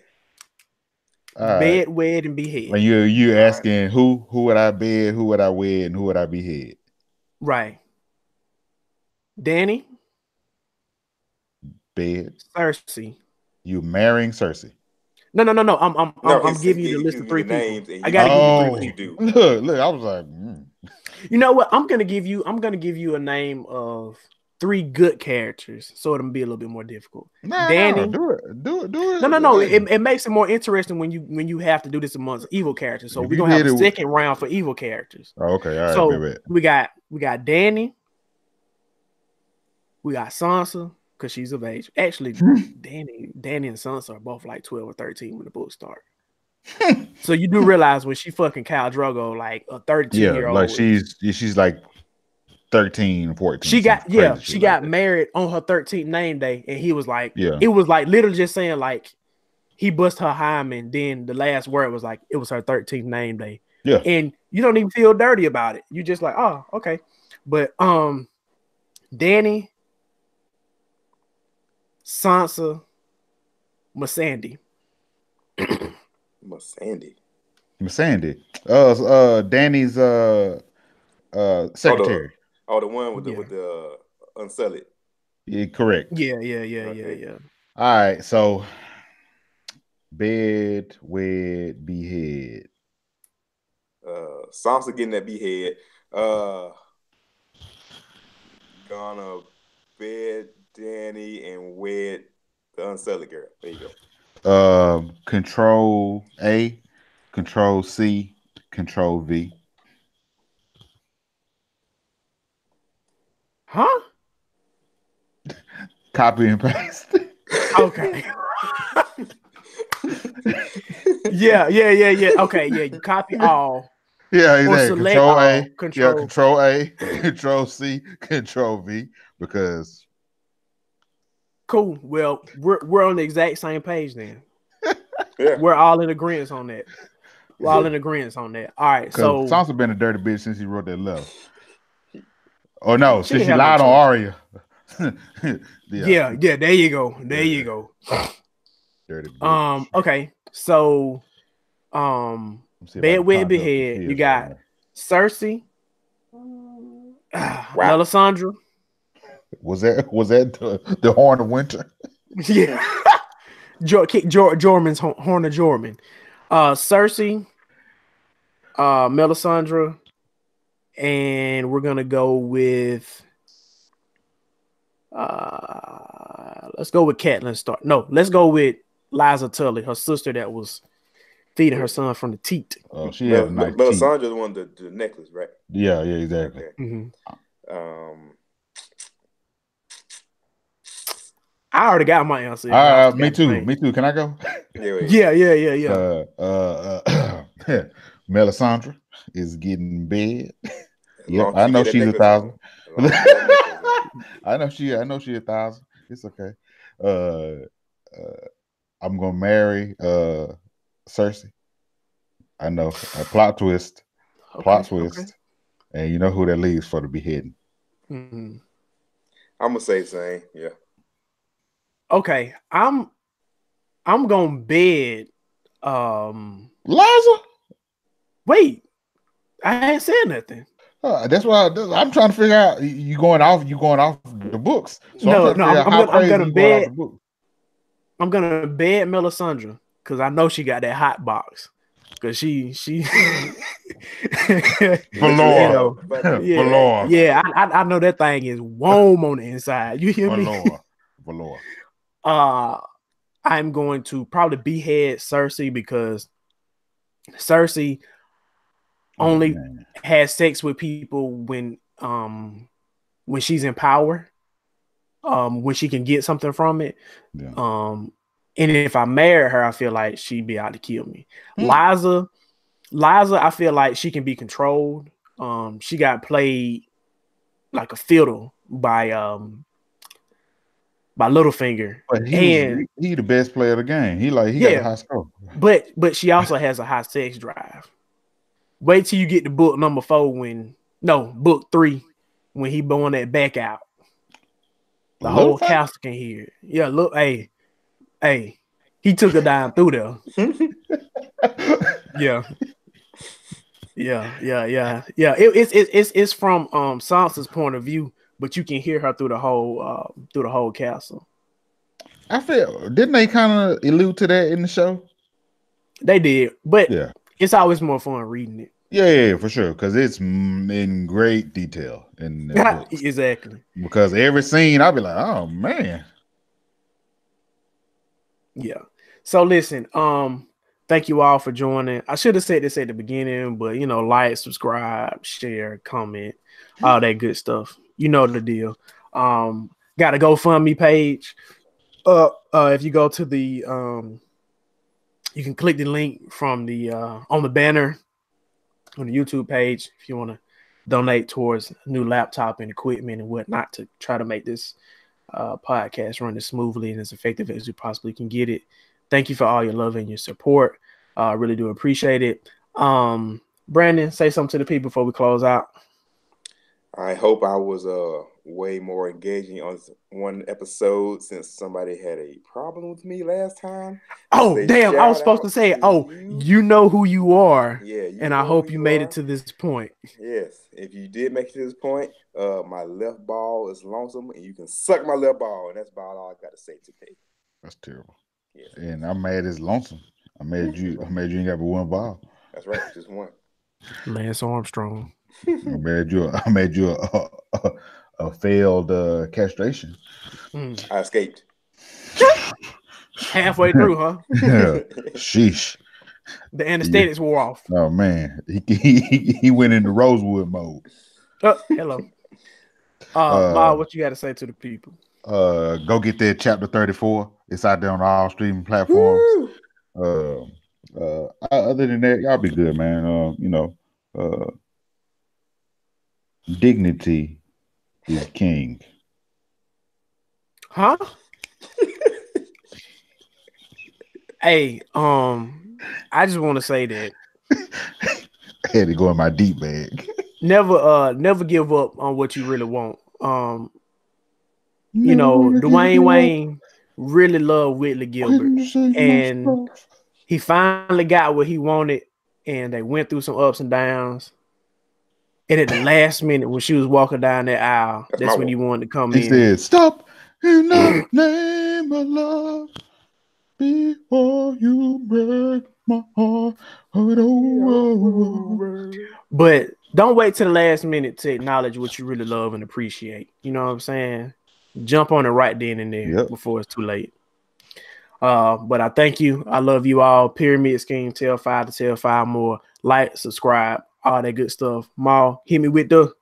Bed, wed, and behead. When you asking who would I bed, who would I wed, and who would I behead? Right. Danny. Bed. Cersei. You marrying Cersei? No. I'm giving you the list of 3 names. I gotta give you 3 names. Look, I was like, You know what? I'm gonna give you a name of 3 good characters, so it'll be a little bit more difficult. Danny, do it. No. It makes it more interesting when you have to do this amongst evil characters. So we're gonna have a second round for evil characters. Oh, okay, all right. So we got Danny, we got Sansa, because she's of age. Actually, Danny and Sansa are both like 12 or 13 when the book start. So you do realize when she fucking Khal Drogo, like a 32-year-old. like she's like 13, 14. She got married on her 13th name day, and he was like, yeah, it was like literally just saying like he bust her hymen. Then the last word was like it was her 13th name day. Yeah, and you don't even feel dirty about it. You just like, oh, okay. But Danny, Sansa, Missandei. Missandei. Danny's secretary. The one with the Unsullied. Yeah, correct. Yeah. All right, so bed, wed, behead. Sansa getting that behead. Gonna bed Danny and wed the Unsullied girl. There you go. Control A, Control C, Control V. Huh? Copy and paste. Okay. yeah. Okay, yeah. You copy all. Yeah, exactly. Control all. A. Yeah, Control A, Control C, Control V. Because cool. Well, we're on the exact same page then. Yeah. We're all in agreement on that. We're all in agreement on that. All right. So Sansa been a dirty bitch since he wrote that letter. Oh no, since she lied on Arya. yeah. There you go. Dirty bitch. Okay. So bed with behead. You got Cersei. Melisandre. Was that the Horn of Winter? Yeah. Jorman's Horn of Jorman. Cersei, Melisandre, and we're gonna go with let's go with Catelyn Stark. No, let's go with Lysa Tully, her sister that was feeding her son from the teat. Oh, she had a nice Melisandre the one the necklace, right? Yeah, exactly. Okay. Mm-hmm. I already got my answer. Me too. Can I go? Yeah. Melisandre is getting bed. Yep, I know she's 1,000. I know she 1,000. It's okay. I'm gonna marry Cersei. I know. A plot twist. Okay. And you know who that leaves for the beheading. Mm-hmm. I'm gonna say the same. Yeah. Okay, I'm gonna bed. Lysa. Wait, I ain't said nothing. That's why I'm trying to figure out. You going off the books. So I'm gonna bed. I'm gonna bed Melisandre because I know she got that hot box. Because she Valor. Yeah, I know that thing is warm on the inside. You hear me? Valor. I'm going to probably behead Cersei because Cersei only has sex with people when she's in power, when she can get something from it. Yeah. And if I marry her, I feel like she'd be out to kill me. Lysa, I feel like she can be controlled. She got played like a fiddle by Littlefinger. But he the best player of the game. He got a high score. But she also has a high sex drive. Wait till you get to book number 4 book 3 when he blowing that back out. The whole castle can hear it. Yeah, look, hey, he took a dime through there. Yeah. It's from Sansa's point of view, but you can hear her through the whole castle. I feel didn't they kind of allude to that in the show? They did, but it's always more fun reading it. Yeah, for sure, because it's in great detail in the books. Exactly. Because every scene, I'll be like, oh man. Yeah. So listen, thank you all for joining. I should have said this at the beginning, but like, subscribe, share, comment, all that good stuff. You know the deal. got a GoFundMe page. If you go to the you can click the link from the on the banner on the YouTube page if you want to donate towards a new laptop and equipment and whatnot to try to make this podcast run as smoothly and as effective as we possibly can get it. Thank you for all your love and your support. I really do appreciate it. Brandon, say something to the people before we close out. I hope I was way more engaging on one episode since somebody had a problem with me last time. Oh, damn. I was supposed to say, you know who you are. Yeah. And I hope you made it to this point. Yes. If you did make it to this point, my left ball is lonesome and you can suck my left ball. And that's about all I got to say today. That's terrible. Yes. And I'm mad it's lonesome. I made you ain't got but one ball. That's right. Just one. Lance Armstrong. I made you a failed castration. I escaped. Halfway through, huh? Yeah. Sheesh. The anesthetics wore off. Oh man, he went into Rosewood mode. Hello. Ma, what you got to say to the people? Go get that chapter 34. It's out there on all streaming platforms. Other than that, y'all be good, man. Dignity is king. Huh? Hey, I just want to say that I had to go in my deep bag. Never give up on what you really want. Dwayne Wayne really loved Whitley Gilbert, and he finally got what he wanted, and they went through some ups and downs. And at the last minute, when she was walking down that aisle, that's when he wanted to come in. He said, "Stop in the name of love before you break my heart." But don't wait till the last minute to acknowledge what you really love and appreciate. You know what I'm saying? Jump on it right then and there before it's too late. But I thank you. I love you all. Pyramid Scheme, tell 5 to tell 5 more. Like, subscribe, all that good stuff. Maul, hit me with the